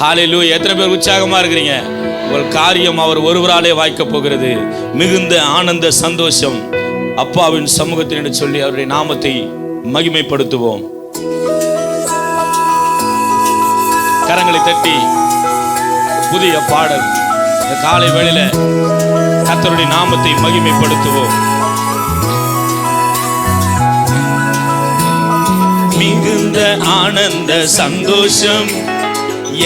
ஹல்லேலூயா. எத்தனை பேர் உற்சாகமா இருக்கிறீங்க? உங்கள் காரியம் அவர் ஒருவராலே வாய்க்கப் போகிறது. மிகுந்த ஆனந்த சந்தோஷம் அப்பாவின் சமூகத்தில் என்று சொல்லி அவருடைய நாமத்தை மகிமைப்படுத்துவோம். கரங்களை தட்டி புதிய பாடல் இந்த காலை வேளையில கர்த்தருடைய நாமத்தை மகிமைப்படுத்துவோம். மிகுந்த ஆனந்த சந்தோஷம்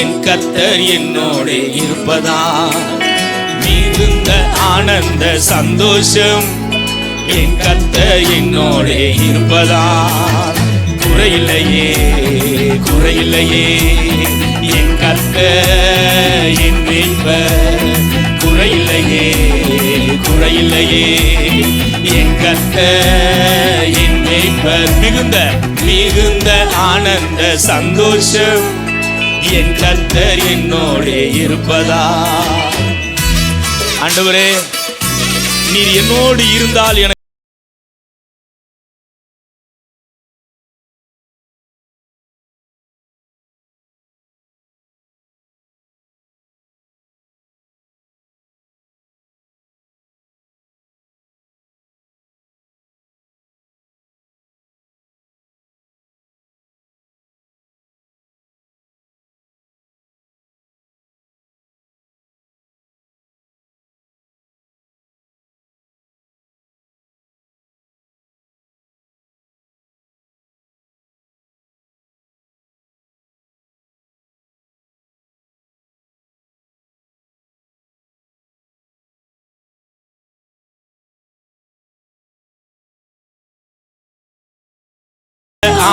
என் கர்த்தர் என்னோடு இருப்பதா. மிகுந்த ஆனந்த சந்தோஷம் என் கர்த்தர் என்னோடு இருப்பதா. குறையில்லையே குறையில்லையே என் கர்த்தர் என் மீட்பர். குறையில்லையே குறையில்லையே என் கர்த்தர் என் மீட்பர். மிகுந்த மிகுந்த ஆனந்த சந்தோஷம் என் கர்த்தர் என்னோடு இருப்பதா. ஆண்டவரே, நீர் என்னோடு இருந்தால் எனக்கு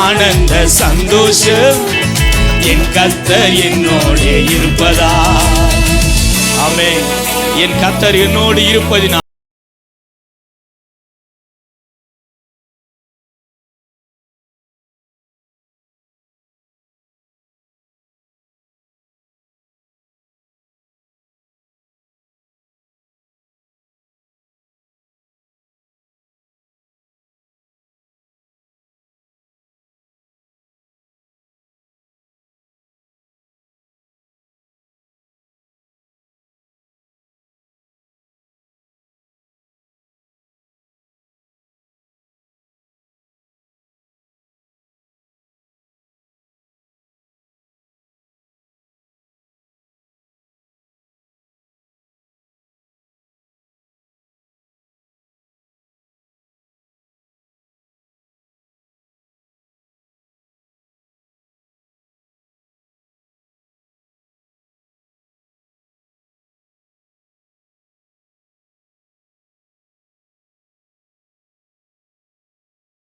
ஆனந்த சந்தோஷம் என் கர்த்தர் என்னோடு இருப்பதா. ஆமென். என் கர்த்தர் என்னோடு இருப்பதினால்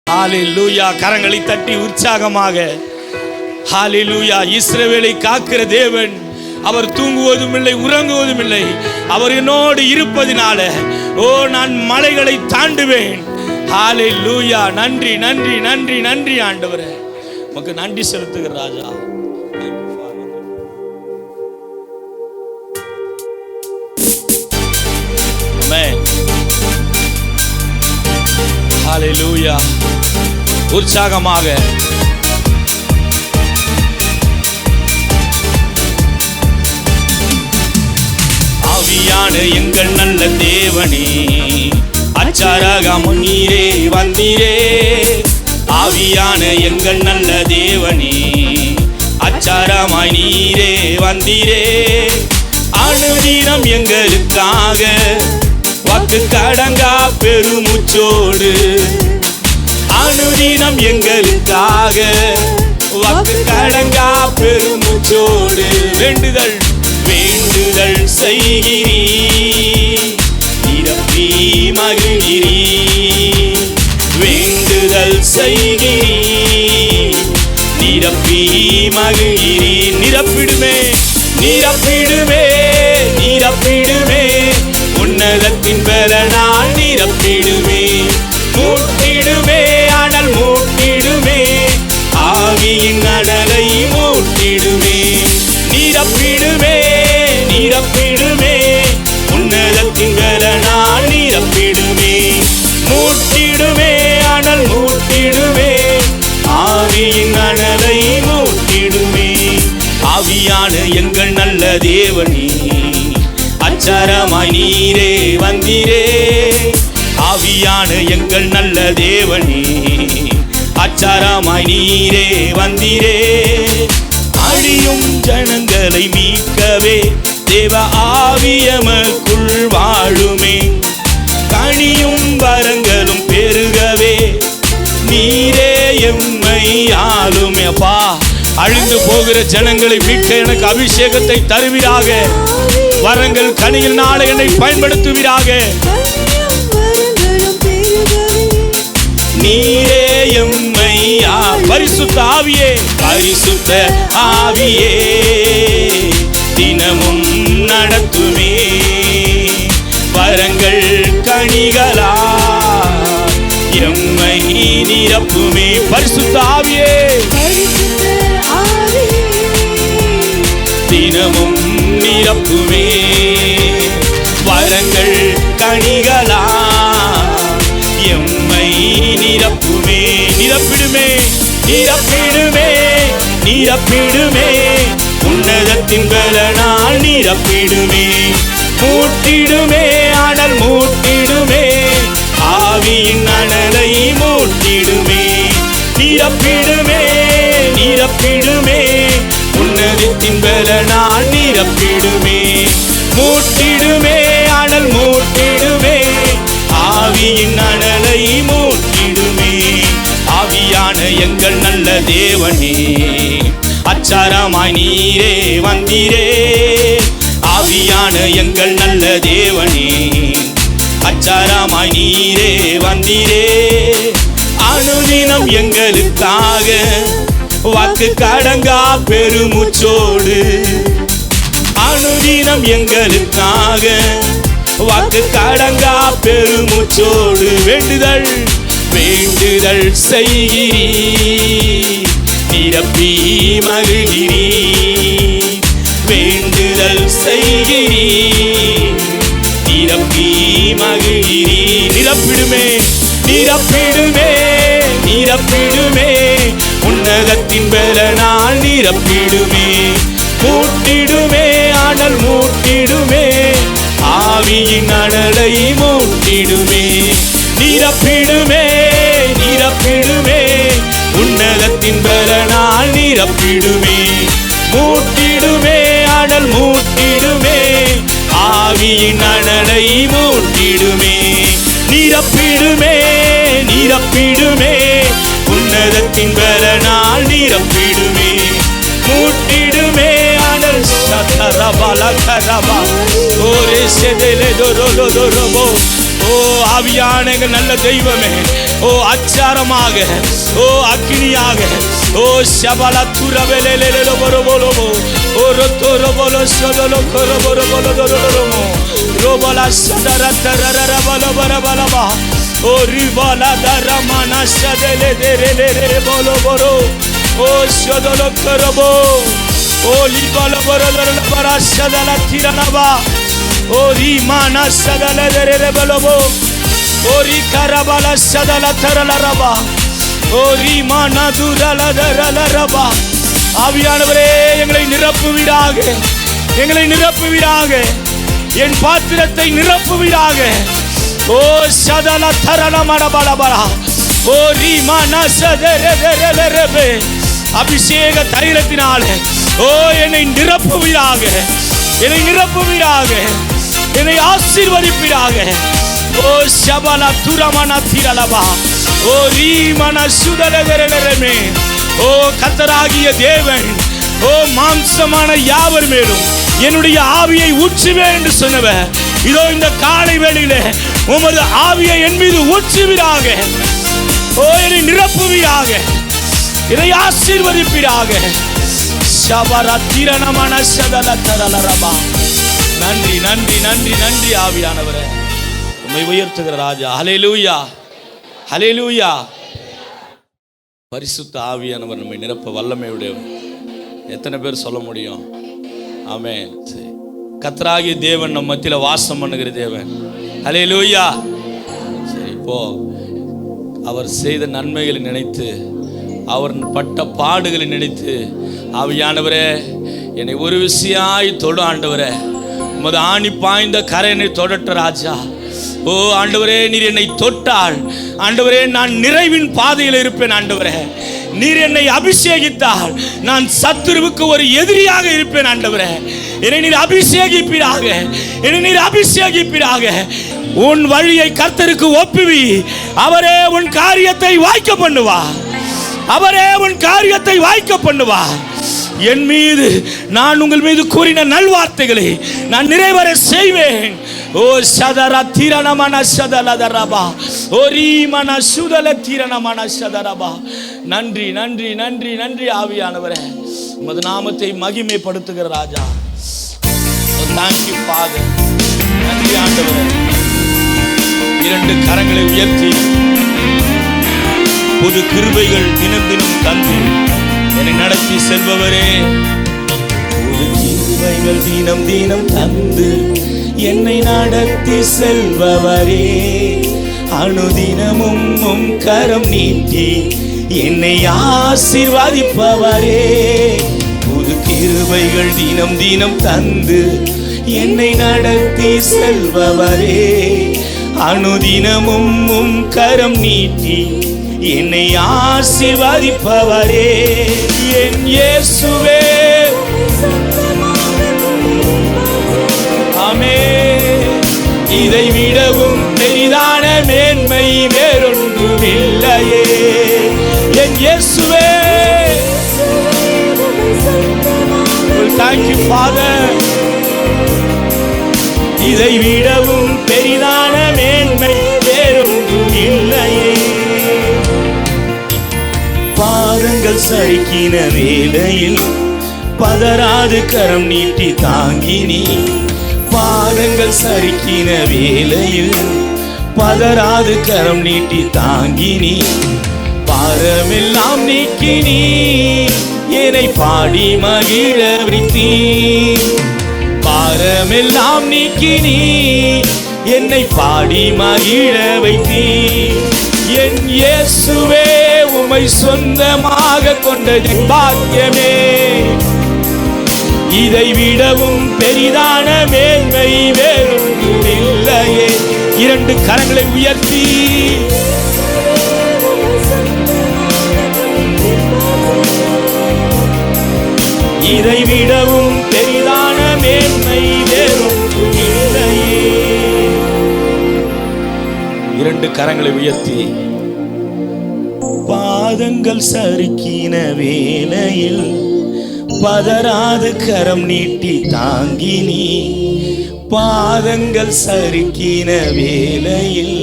ஹல்லேலூயா. கரங்களை தட்டி உற்சாகமாக ஹல்லேலூயா. இஸ்ரவேலை காக்கிற தேவன், அவர் தூங்குவதும் இல்லை உறங்குவதும் இல்லை. அவர் என்னோடு இருப்பதினால நான் மலைகளை தாண்டுவேன். ஹல்லேலூயா. நன்றி நன்றி நன்றி நன்றி ஆண்டவரே, உமக்கு நன்றி செலுத்துகிற ராஜா. ஆமென். ஹல்லேலூயா. உற்சாகமாக ஆவியான எங்கள் நல்ல தேவனே, அச்சாராக முன்னீரே வந்தீரே. ஆவியான எங்கள் நல்ல தேவனே, அச்சாரமாய் நீரே வந்தீரே. அனுதினம் எங்களுக்காக வாக்கு கடங்கா பெருமுச்சோடு, அனுதினம் எங்களுக்காக வாக்கு கடங்கா பெருமுச்சோடு வேண்டுதல் வேண்டுதல் செய்கிறீ. நிரப்பி மகிழ்கிறீ. வேண்டுதல் செய்கிறீ. நிரப்பி மகிழ்கிறீ. நிரப்பிடுமே நிரப்பிடுமே நிரப்பிடுமே. உன்னதத்தின் பலனால் நிரப்பிடுமே. மூட்டிடுமே அனல் மூட்டிடுமே. ஆவியின் அனலை மூட்டிடுமே. நிரப்பிடுமே நிரப்பிடுமே. உன்னதத்தின் பலனால் நிரப்பிடுமே. மூட்டிடுமே அனல் மூட்டிடுமே. ஆவியின் அனலை மூட்டிடுமே. ஆவியான எங்கள் நல்ல தேவனே, அச்சாரமாய் நீரே வந்தீரே. ஆவியான எங்கள் நல்ல தேவனே, அச்சாரமாய் நீரே வந்தீரே. அழியும் ஜனங்களை மீட்கவே தேவ ஆவியமக்குள் வாழுமே. கனியும் வரங்களும் பெருகவே நீரே எம்மை ஆளுமே. அப்பா, அழிந்து போகிற ஜனங்களை மீட்க எனக்கு அபிஷேகத்தை தருவீராக. வரங்கள் கனியில் நாளை என்னை பயன்படுத்துவீராக. நீரே எம்மை பரிசுத்த ஆவியே, பரிசுத்த ஆவியே தினமும் நடத்துமே. வரங்கள் கனிகளா எம்மை நிரப்புமே. பரிசுத்த ஆவியே தினமும் நிரப்புமே. வரங்கள் கனிகளா எம்மை நிரப்புமே. நிரப்பிடுமே, நிரப்பிடுமே, நிரப்பிடுமே. உன்னதத்தின் பலனால் நிரப்பிடுமே. மூட்டிடுமே, அனல் மூட்டிடுமே. ஆவியின் அனலை மூட்டிடுமே. நிரப்பிடுமே, நிரப்பிடுமே. உன்னதத்தின் பலனால் நிரப்பிடுமே. மூட்டிடுமே, அனல் மூட்டிடுமே. ஆவியின் அனலை மூட்டிடுமே. ஆவியான எங்கள் நல்ல தேவனே, அச்சாரமாய் நீரே வந்தீரே. ஆவியான எங்கள் நல்ல தேவனே, அச்சாரமாய் நீரே வந்தீரே. அனுதினம் எங்களுக்காக வாக்கு கடங்கா பெருமுச்சோடு, அனுதினம் எங்களுக்காக வாக்கு கடங்கா பெருமுச்சோடு வேண்டுதல் வேண்டுதல் செய்கிறீர். நிரப்பி மகிழ்கிறீர். வேண்டுதல் செய்கிறீர். நிரப்பி மகிழ்கிறீர். நிரப்பிடுமே, நிரப்பிடுமே, நிரப்பிடுமே. உன்னதத்தின் பலனால் நிரப்பிடுமே. மூட்டிடுமே, அனல் மூட்டிடுமே. ஆவியின் அனலை மூட்டிடுமே. நிரப்பிடுமே, நிரப்பிடுமே. உன்னதத்தின் பலனால் நிரப்பிடுமே. மூட்டிடுமே, அனல் மூட்டிடுமே. ஆவியின் அனலை மூட்டிடுமே. நிரப்பிடுமே, நிரப்பிடுமே. உன்னதத்தின் பலனால் நிரப்பிடுமே. மூட்டிடுமே, அனல் சதரபலகரபா ஓரே செதலே தொரோலோதோரோபோ. ஓ ஆவியான எங்கள் நல்ல தெய்வமே, ஓ அச்சாரமாக, ஓ அக்னியாக, ஓ ஷபல துரபெலேலேலோ பரோபோலோபோ. ஓ ரொத்தோரோபோலோ சோலோலோ கொரோபோரோபோலோ தொரோலோமோ. ரோபல சதரத்தரரபலபரபலபா. ஓ ரிபல தரமன சதலே தேரேலே போலோபோரோ. ஓ சோலோலோ கொரோபோ. ஓ லிபல பரலல பரசதல திரனபா. ஓ ரிமான சதல தேரேலே பலோபோ. ஓ ரிகரபல சதல தரலரபா. ஓ ரிமான துரல தரலரபா. ஆவியானவரே, எங்களை நிரப்புவீராக, எங்களை நிரப்புவீராக. என் பாத்திரத்தை நிரப்புவீராக. ஓ சதல தரல மடபலபரா. ஓ ரிமான சதரரரரபே. அபிஷேக தைலத்தினாலே ஓ என்னை நிரப்புவீராக, என்னை நிரப்புவீராக, என்னை ஆசீர்வதிப்பீராக. ஓ ஷபல துரமன திரலபா. ஓ ரீமன சுதலகரலரமே. ஓ கர்த்தராகிய தேவன், ஓ மாம்சமான யாவர் மேலும் என்னுடைய ஆவியை ஊற்றுவேன் என்று சொன்னவர், இதோ இந்த காலை வேளையிலே உமது ஆவியை என் மீது ஊற்றுவீராக. ஓ என்னை நிரப்புவீராக, என்னை ஆசீர்வதிப்பீராக. நன்றி நன்றி நன்றி நன்றி ஆவியானவரே, உம்மை உயர்த்துகிற ராஜா. ஹல்லேலூயா, ஹல்லேலூயா. பரிசுத்த ஆவியானவர் நம்மை நிரப்ப வல்லமை உடையவர். எத்தனை பேர் சொல்ல முடியும்? ஆமென். கர்த்தராகிய தேவன் நம்ம மத்தியில் வாசம் பண்ணுகிற தேவன். ஹல்லேலூயா. சரி, இப்போ அவர் செய்த நன்மைகளை நினைத்து, அவர் பட்ட பாடுகளை நினைத்து, ஆவியானவரே என்னை ஒரு விசையாய் தொடு ஆண்டவரே. உமது ஆணி பாய்ந்த கரை என்னை தொடட்ட ராஜா. ஓ ஆண்டவரே, நீர் என்னை தொட்டால் ஆண்டவரே நான் நிறைவின் பாதையில் இருப்பேன். ஆண்டவரே, நீர் என்னை அபிஷேகித்தால் நான் சத்துருவுக்கு ஒரு எதிரியாக இருப்பேன். ஆண்டவரே, என்னை நீர் அபிஷேகிப்பீராக, என்னை நீர் அபிஷேகிப்பீராக. உன் வழியை கர்த்தருக்கு ஒப்புவி, அவரே உன் காரியத்தை வாய்க்க பண்ணுவா, அவரே உன் காரியத்தை வாய்க்க பண்ணுவா. என் மீது நான் உங்கள் மீது கூறின நல்வார்த்தைகளை நான் நிறைவேற செய்வேன். ஓ சதரா தீரணமான சதலதரபா, ஓ ரீமன சுதல தீரணமான சதரபா. நன்றி நன்றி நன்றி நன்றி ஆவியானவரே, உமது நாமத்தை மகிமைப்படுத்துகிற ராஜா. Thank you father. நன்றி ஆண்டவரே. இரண்டு கரங்களை உயர்த்தி புது கிருபைகள் தினம் தினம் தந்து என்னை நடத்தி செல்பவரே, புது கிருபைகள் தினம் தினம் தந்து என்னை நடத்தி செல்பவரே, அனுதினமும் உம் கரம் நீட்டி என்னை ஆசீர்வதிப்பவரே, புது கிருபைகள் தினம் தினம் தந்து என்னை நடத்தி செல்பவரே, அனுதினமும் உம் கரம் நீட்டி என்னை ஆசீர்வதிப்பவரே, என் இயேசுவே. ஆமென். இதை விடவும் பெரிதான மேன்மை வேறொன்றும் இல்லையே. என் இயேசுவே. Thank you Father. இதை விடவும் பெரிதான மேன்மை வேறொன்றும் இல்லையே. பாதங்கள் சரிக்கின வேளையில் பதறாது கரம் நீட்டி தாங்கினி, பாதங்கள் சரிக்கின வேளையில் பதறாது கரம் நீட்டி தாங்கினி, பாரமெல்லாம் நீக்கினி என்னை பாடி மகிழ வைத்தீ, பாரமெல்லாம் நீக்கினி என்னை பாடி மகிழ வைத்தீ. என் இயேசுவே, உம்மை சொந்தமாக கொண்டது பாக்கியமே, இதை விடவும் பெரிதான மேன்மை வேறொன்றும் இல்லையே. இரண்டு கரங்களை உயர்த்தி இதை விடவும் பெரிதான மேன்மை வேறொன்றும் இல்லையே. இரண்டு கரங்களை உயர்த்தி பாதங்கள் சறுக்கின வேளையில் பதறாது கரம் நீட்டி தாங்கினி, பாதங்கள் சறுக்கின வேளையில்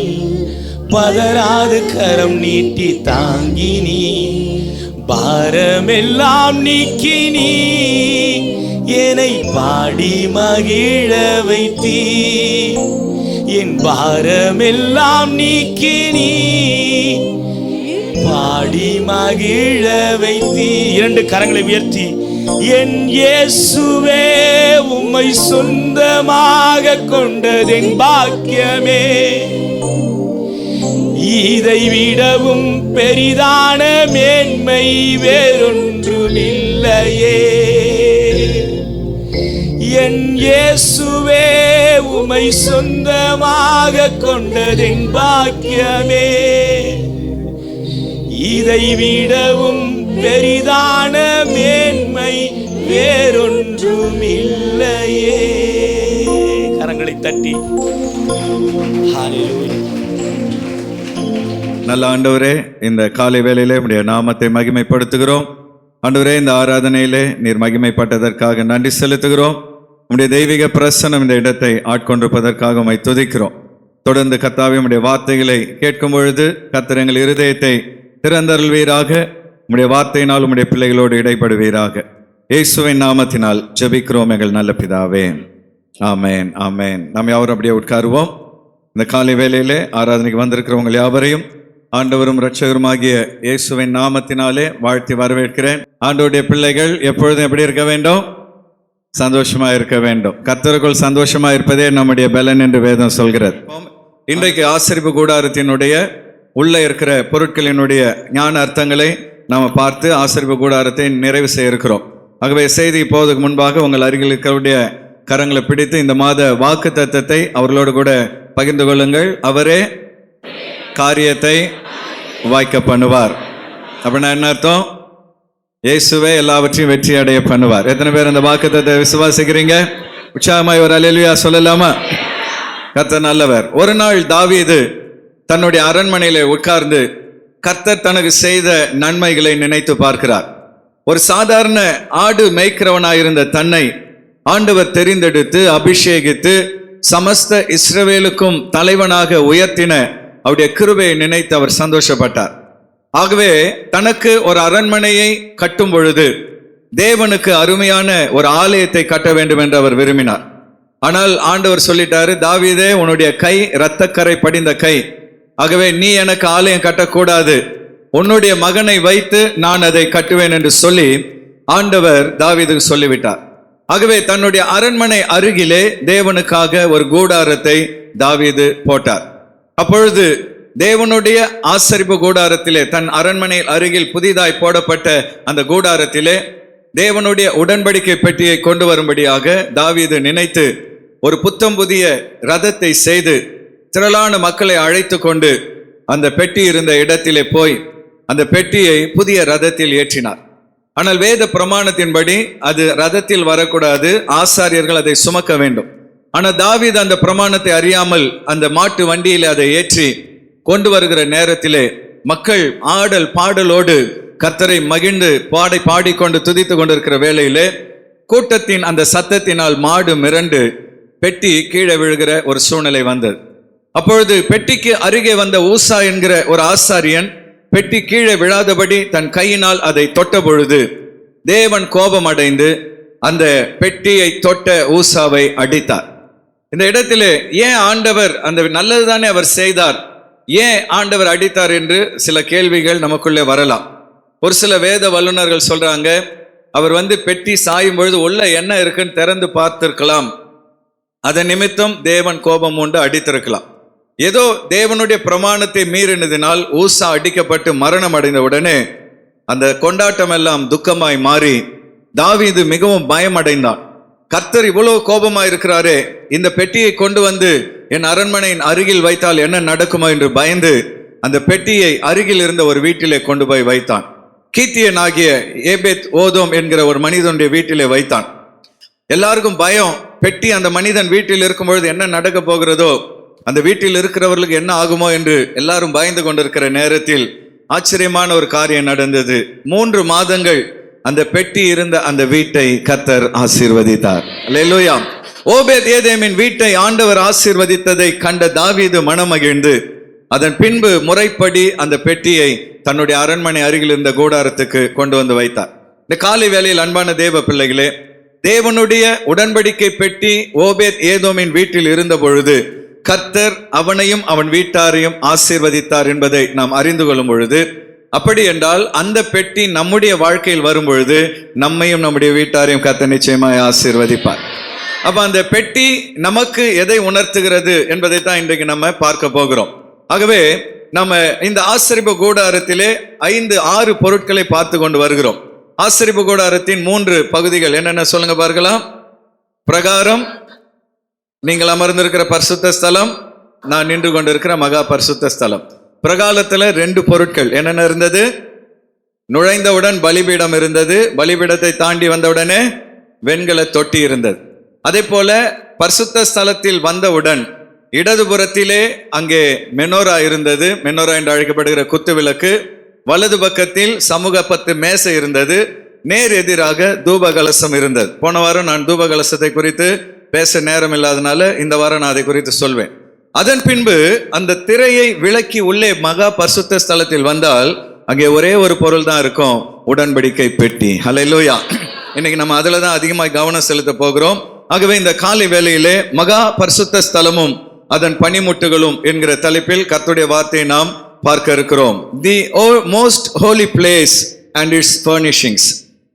பதறாது கரம் நீட்டி தாங்கினி, பாரமெல்லாம் நீக்கினி என்னை பாடி மகிழ வைத்தீ, என் பாரமெல்லாம் நீக்கினி பாடி மகிழ வைத்தீ. இரண்டு கரங்களை உயர்த்தி என் இயேசுவே, உம்மை சொந்தமாக கொண்டதென் பாக்கியமே, இதை விடவும் பெரிதான மேன்மை வேறொன்றும் இல்லையே. என் இயேசுவே, உம்மை சொந்தமாக கொண்டதென் பாக்கியமே, இதை விடவும் பெரிதான மேன்மை வேறொன்றும் இல்லையே. கரங்களை தட்டி ஹல்லேலூயா. நல்ல ஆண்டவரே, இந்த காலை வேளையிலே உம்முடைய நாமத்தை மகிமைப்படுத்துகிறோம். ஆண்டவரே, இந்த ஆராதனையிலே நீர் மகிமைப்பட்டதற்காக நன்றி செலுத்துகிறோம். உம்முடைய தெய்வீக பிரசன்னம் இந்த இடத்தை ஆட்கொண்டிருப்பதற்காக உம்மை துதிக்கிறோம். தொடர்ந்து கர்த்தாவே, உம்முடைய வார்த்தைகளை கேட்கும் பொழுது கர்த்தர் எங்கள் இருதயத்தை திறந்தருள்வீராக. உம்முடைய வார்த்தையினால் உம்முடைய பிள்ளைகளோடு இடைப்படுவீராக. இயேசுவின் நாமத்தினால் ஜெபிக்கிறோம் எங்கள் நல்ல பிதாவே. ஆமேன் ஆமேன். நாம் யாவரும் அப்படியே உட்காருவோம். இந்த காலை வேளையிலே ஆராதனைக்கு வந்திருக்கிறவங்க யாவரையும் ஆண்டவரும் இரட்சகருமாகிய இயேசுவின் நாமத்தினாலே வாழ்த்தி வரவேற்கிறேன். ஆண்டவருடைய பிள்ளைகள் எப்பொழுதும் எப்படி இருக்க வேண்டும்? சந்தோஷமா இருக்க வேண்டும். கர்த்தருக்குள் சந்தோஷமா இருப்பதே நம்முடைய பலன் என்று வேதம் சொல்கிறது. இன்றைக்கு ஆசரிப்பு கூடாரத்தினுடைய உள்ள இருக்கிற பொருட்களினுடைய ஞான அர்த்தங்களை நாம் பார்த்து ஆசரிப்பு கூடாரத்தை நிறைவு செய்ய இருக்கிறோம். ஆகவே செய்தி போவதற்கு முன்பாக உங்கள் அருகில் இருக்கிறவருடைய கரங்களை பிடித்து இந்த மாத வாக்கு தத்தத்தை அவர்களோடு கூட பகிர்ந்து கொள்ளுங்கள். அவரே காரியத்தை வாய்க்க பண்ணுவார். அப்படின்னா என்ன அர்த்தம்? இயேசுவே எல்லாவற்றையும் வெற்றி அடைய பண்ணுவார். எத்தனை பேர் அந்த வாக்கு தத்தத்தை விசுவாசிக்கிறீங்க? உற்சாகமாய் ஒரு அல்லேலூயா சொல்லலாமா? கர்த்தர் நல்லவர். ஒரு நாள் தாவீது தன்னுடைய அரண்மனையிலே உட்கார்ந்து கர்த்தர் தனக்கு செய்த நன்மைகளை நினைத்து பார்க்கிறார். ஒரு சாதாரண ஆடு மேய்க்கிறவனாயிருந்த தன்னை ஆண்டவர் தெரிந்தெடுத்து அபிஷேகித்து சமஸ்த இஸ்ரவேலுக்கும் தலைவனாக உயர்த்தின அவருடைய கிருபையை நினைத்து அவர் சந்தோஷப்பட்டார். ஆகவே தனக்கு ஒரு அரண்மனையை கட்டும் பொழுது தேவனுக்கு அருமையான ஒரு ஆலயத்தை கட்ட வேண்டும் என்று அவர் விரும்பினார். ஆனால் ஆண்டவர் சொல்லிட்டாரு, தாவீதே, உன்னுடைய கை இரத்தக்கரை படிந்த கை, ஆகவே நீ எனக்கு ஆலயம் கட்டக்கூடாது, உன்னுடைய மகனை வைத்து நான் அதை கட்டுவேன் என்று சொல்லி ஆண்டவர் தாவீதுக்கு சொல்லிவிட்டார். ஆகவே தன்னுடைய அரண்மனை அருகிலே தேவனுக்காக ஒரு கூடாரத்தை தாவீது போட்டார். அப்பொழுது தேவனுடைய ஆசரிப்பு கூடாரத்திலே, தன் அரண்மனை அருகில் புதிதாய் போடப்பட்ட அந்த கூடாரத்திலே தேவனுடைய உடன்படிக்கை பெட்டியை கொண்டு வரும்படியாக தாவீது நினைத்து ஒரு புத்தம் புதிய ரதத்தை செய்து திரளான மக்களை அழைத்து கொண்டு அந்த பெட்டி இருந்த இடத்திலே போய் அந்த பெட்டியை புதிய ரதத்தில் ஏற்றினார். ஆனால் வேத பிரமாணத்தின்படி அது ரதத்தில் வரக்கூடாது, ஆசாரியர்கள் அதை சுமக்க வேண்டும். ஆனால் தாவீது அந்த பிரமாணத்தை அறியாமல் அந்த மாட்டு வண்டியிலே அதை ஏற்றி கொண்டு வருகிற நேரத்திலே மக்கள் ஆடல் பாடலோடு கர்த்தரை மகிழ்ந்து பாடிக்கொண்டு துதித்து கொண்டிருக்கிற வேளையிலே கூட்டத்தின் அந்த சத்தத்தினால் மாடு மிரண்டு பெட்டி கீழே விழுகிற ஒரு சூழ்நிலை வந்தது. அப்பொழுது பெட்டிக்கு அருகே வந்த ஊசா என்கிற ஒரு ஆசாரியன் பெட்டி கீழே விழாதபடி தன் கையினால் அதை தொட்ட பொழுது தேவன் கோபம் அடைந்து அந்த பெட்டியை தொட்ட ஊசாவை அடித்தார். இந்த இடத்திலே ஏன் ஆண்டவர், அந்த நல்லதுதானே அவர் செய்தார், ஏன் ஆண்டவர் அடித்தார் என்று சில கேள்விகள் நமக்குள்ளே வரலாம். ஒரு சில வேத வல்லுநர்கள் சொல்றாங்க, அவர் பெட்டி சாயும் பொழுது உள்ள என்ன இருக்குன்னு திறந்து பார்த்திருக்கலாம், அதன் நிமித்தம் தேவன் கோபம் உண்டு அடித்திருக்கலாம். ஏதோ தேவனுடைய பிரமாணத்தை மீறினதினால் ஊசா அடிக்கப்பட்டு மரணம் அடைந்த உடனே அந்த கொண்டாட்டம் எல்லாம் துக்கமாய் மாறி தாவீது மிகவும் பயம் அடைந்தான். கர்த்தர் இவ்வளவு கோபமாய் இருக்கிறாரே, இந்த பெட்டியை கொண்டு வந்து என் அரண்மனையின் அருகில் வைத்தால் என்ன நடக்குமோ என்று பயந்து அந்த பெட்டியை அருகில் இருந்த ஒரு வீட்டிலே கொண்டு போய் வைத்தான். கீத்தியன் ஆகிய ஏபேத் ஓதோம் என்கிற ஒரு மனிதனுடைய வீட்டிலே வைத்தான். எல்லாருக்கும் பயம், பெட்டி அந்த மனிதன் வீட்டில் இருக்கும் பொழுது என்ன நடக்க போகிறதோ, அந்த வீட்டில் இருக்கிறவர்களுக்கு என்ன ஆகுமோ என்று எல்லாரும் பயந்து கொண்டிருக்கிற நேரத்தில் ஆச்சரியமான ஒரு காரியம் நடந்தது. 3 மாதங்கள் அந்த பெட்டி இருந்த அந்த வீட்டை கர்த்தர் ஆசீர்வதித்தார். அல்லேலூயா. ஓபேத் ஏதேமின் வீட்டை ஆண்டவர் ஆசீர்வதித்ததை கண்ட தாவீது மனமகிழ்ந்து அதன் பின்பு முறைப்படி அந்த பெட்டியை தன்னுடைய அரண்மனை அருகில் இருந்த கூடாரத்துக்கு கொண்டு வந்து வைத்தார். இந்த காலை வேளையில் அன்பான தேவ பிள்ளைகளே, தேவனுடைய உடன்படிக்கை பெட்டி ஓபேத் ஏதோமின் வீட்டில் இருந்த பொழுது கர்த்தர் அவனையும் அவன் வீட்டாரையும் ஆசீர்வதித்தார் என்பதை நாம் அறிந்து கொள்ளும் பொழுது, அப்படி என்றால் அந்த பெட்டி நம்முடைய வாழ்க்கையில் வரும் பொழுது நம்மையும் நம்முடைய வீட்டாரையும் கர்த்தர் நிச்சயமாய் ஆசீர்வதிப்பார். அப்ப அந்த பெட்டி நமக்கு எதை உணர்த்துகிறது என்பதை தான் இன்றைக்கு நம்ம பார்க்க போகிறோம். ஆகவே நம்ம இந்த ஆசரிப்பு கூடாரத்திலே 5-6 பொருட்களை பார்த்து கொண்டு வருகிறோம். ஆசரிப்பு கூடாரத்தின் 3 பகுதிகள் என்னென்ன சொல்லுங்க பார்க்கலாம். பிரகாரம், நீங்கள் அமர்ந்திருக்கிற பரிசுத்த ஸ்தலம், நான் நின்று கொண்டிருக்கிற மகா பரிசுத்த ஸ்தலம். பிரகாரத்துல 2 பொருட்கள் என்னென்ன இருந்தது? நுழைந்தவுடன் பலிபீடம் இருந்தது, பலிபீடத்தை தாண்டி வந்தவுடனே வெண்கல தொட்டி இருந்தது. அதே போல பரிசுத்த ஸ்தலத்தில் வந்தவுடன் இடதுபுறத்திலே அங்கே மெனோரா இருந்தது, மெனோரா என்று அழைக்கப்படுகிற குத்து விளக்கு. வலது பக்கத்தில் சமூக 10 மேசை இருந்தது, நேர் எதிராக தூப கலசம் இருந்தது. போன வாரம் நான் தூப கலசத்தை குறித்து பேச நேரம் இல்லாதனால இந்த வாரம் நான் அதை குறித்து சொல்வேன். அதன் பின்பு அந்த திரையை விலக்கி உள்ளே மகா பரிசுத்த ஸ்தலத்தில் வந்தால் அங்கே ஒரே ஒரு பொருள் தான் இருக்கும், உடன்படிக்கை பெட்டி. ஹல்லேலூயா. இன்னைக்கு நம்ம அதுல தான் அதிகமாக கவனம் செலுத்த போகிறோம். ஆகவே இந்த காலை வேளையிலே மகா பரிசுத்த ஸ்தலமும் அதன் பனிமுட்டுகளும் என்கிற தலைப்பில் கர்த்தருடைய வார்த்தையை நாம் பார்க்க இருக்கிறோம். The most Holi place and it's furnishings.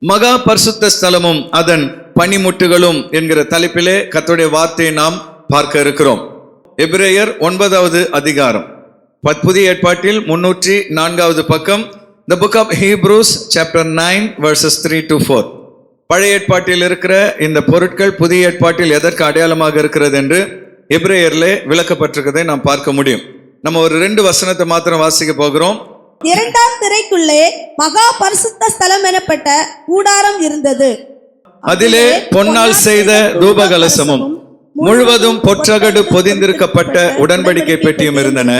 மகா பரிசுத்த ஸ்தலமும் அதன் பனிமுட்டுகளும் என்கிற தலைப்பிலே கர்த்தருடைய வார்த்தையை நாம் பார்க்க இருக்கிறோம். எபிரேயர் 9வது அதிகாரம், புதிய ஏற்பாட்டில் 304வது பக்கம். The book of Hebrews chapter 9 verses 3 to 4. பழைய ஏற்பாட்டில் இருக்கிற இந்த பொருட்கள் புதிய ஏற்பாட்டில் எதற்கு அடையாளமாக இருக்கிறது என்று எபிரேயர்லே விளக்கப்பட்டிருக்கிறதை நாம் பார்க்க முடியும். நம்ம ஒரு 2 வசனத்தை மாத்திரம் வாசிக்க போகிறோம். 2ஆம் திரைக்குள்ளே மகா பரிசுத்த ஸ்தலம் எனப்பட்ட கூடாரம் இருந்தது. அதிலே பொன்னால் செய்த தூபகலசமும் முழுவதும் பொற்றகடு பொதிந்திருக்கப்பட்ட உடன்படிக்கை பெட்டியும் இருந்தன.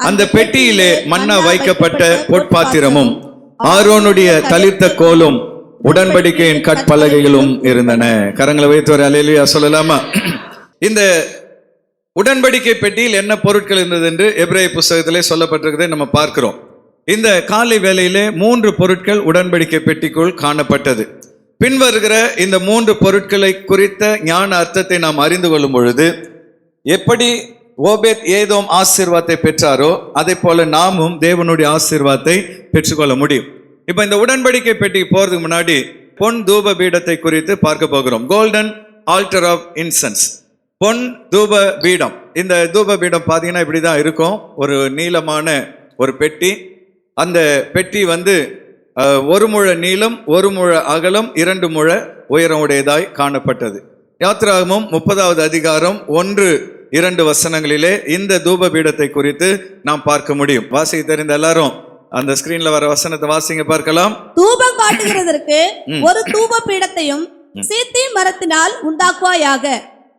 அந்த பெட்டியிலே மன்னா வைக்கப்பட்ட பொற்பாத்திரமும் ஆரோனுடைய தளிர்த்த கோலும் உடன்படிக்கையின் கற்பலகைகளும் இருந்தன. கரங்களை வைத்து ஒரு அல்லேலூயா சொல்லலாமா? இந்த உடன்படிக்கை பெட்டியில் என்ன பொருட்கள் இருந்தது என்று எபிரேய புஸ்தகத்திலே சொல்லப்பட்டிருக்கிறதை நம்ம பார்க்கிறோம். இந்த காலை வேளையிலே 3 பொருட்கள் உடன்படிக்கை பெட்டிக்குள் காணப்பட்டது. பின்வருகிற இந்த 3 பொருட்களை குறித்த ஞான அர்த்தத்தை நாம் அறிந்து கொள்ளும் பொழுது, எப்படி ஓபேத் ஏதோம் ஆசீர்வாதத்தை பெற்றாரோ அதை போல நாமும் தேவனுடைய ஆசீர்வாதத்தை பெற்றுக்கொள்ள முடியும். இப்ப இந்த உடன்படிக்கை பெட்டிக்கு போறதுக்கு முன்னாடி பொன் தூப பீடத்தை குறித்து பார்க்க போகிறோம். கோல்டன் ஆல்டர் ஆஃப் இன்சென்ஸ், பொன் தூப பீடம். இந்த தூப பீடம் பார்த்தீங்கன்னா இப்படிதான் இருக்கும். ஒரு நீளமான ஒரு பெட்டி. அந்த பெட்டி 1 முழ நீளம் 1 முழ அகலம் 2 முழ உயரம் உடையதாய் காணப்பட்டது. யாத்திராகமம் 30வது அதிகாரம் 1-2 வசனங்களிலே இந்த தூப பீடத்தை குறித்து நாம் பார்க்க முடியும். வாசிக்க தெரிந்த எல்லாரும் அந்த ஸ்கிரீன்ல வர வசனத்தை வாசிங்க பார்க்கலாம். தூபம் காட்டுகிறதற்கு ஒரு தூப பீடத்தையும் சீத்திம் மரத்தினால் உண்டாக்குவாயாக.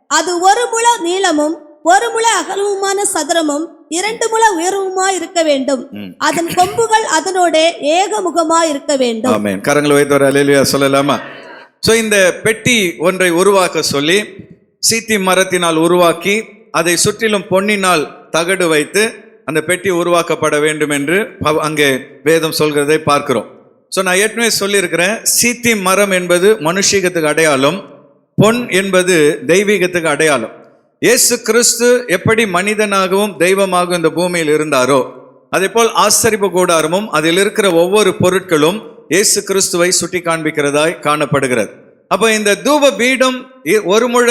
அது 1 முழ நீளமும் 1 முழ அகலமுமான சதுரமும் 2 முழ உயரமுமாய் இருக்க வேண்டும். அதன் கொம்புகள் அதனோட ஏகமுகமாய் இருக்க வேண்டும். ஆமென். கரங்களை வைத்து ஒரு அல்லேலூயா சொல்லலாமா? சோ இந்த பெட்டி ஒன்றை உருவாக்க சொல்லி சீத்தி மரத்தினால் உருவாக்கி அதை சுற்றிலும் பொன்னினால் தகடு வைத்து அந்த பெட்டி உருவாக்கப்பட வேண்டும் என்று அங்கே வேதம் சொல்கிறதை பார்க்கிறோம். ஸோ நான் ஏற்கனவே சொல்லியிருக்கிறேன், சீத்தி மரம் என்பது மனுஷீகத்துக்கு அடையாளம், பொன் என்பது தெய்வீகத்துக்கு அடையாளம். இயேசு கிறிஸ்து எப்படி மனிதனாகவும் தெய்வமாகவும் இந்த பூமியில் இருந்தாரோ அதே போல் ஆசரிப்பு கூடாரமும் அதில் இருக்கிற ஒவ்வொரு பொருட்களும் இயேசு கிறிஸ்துவை சுட்டி காண்பிக்கிறதாய் காணப்படுகிறது. அப்போ இந்த தூப பீடம் 1 முழ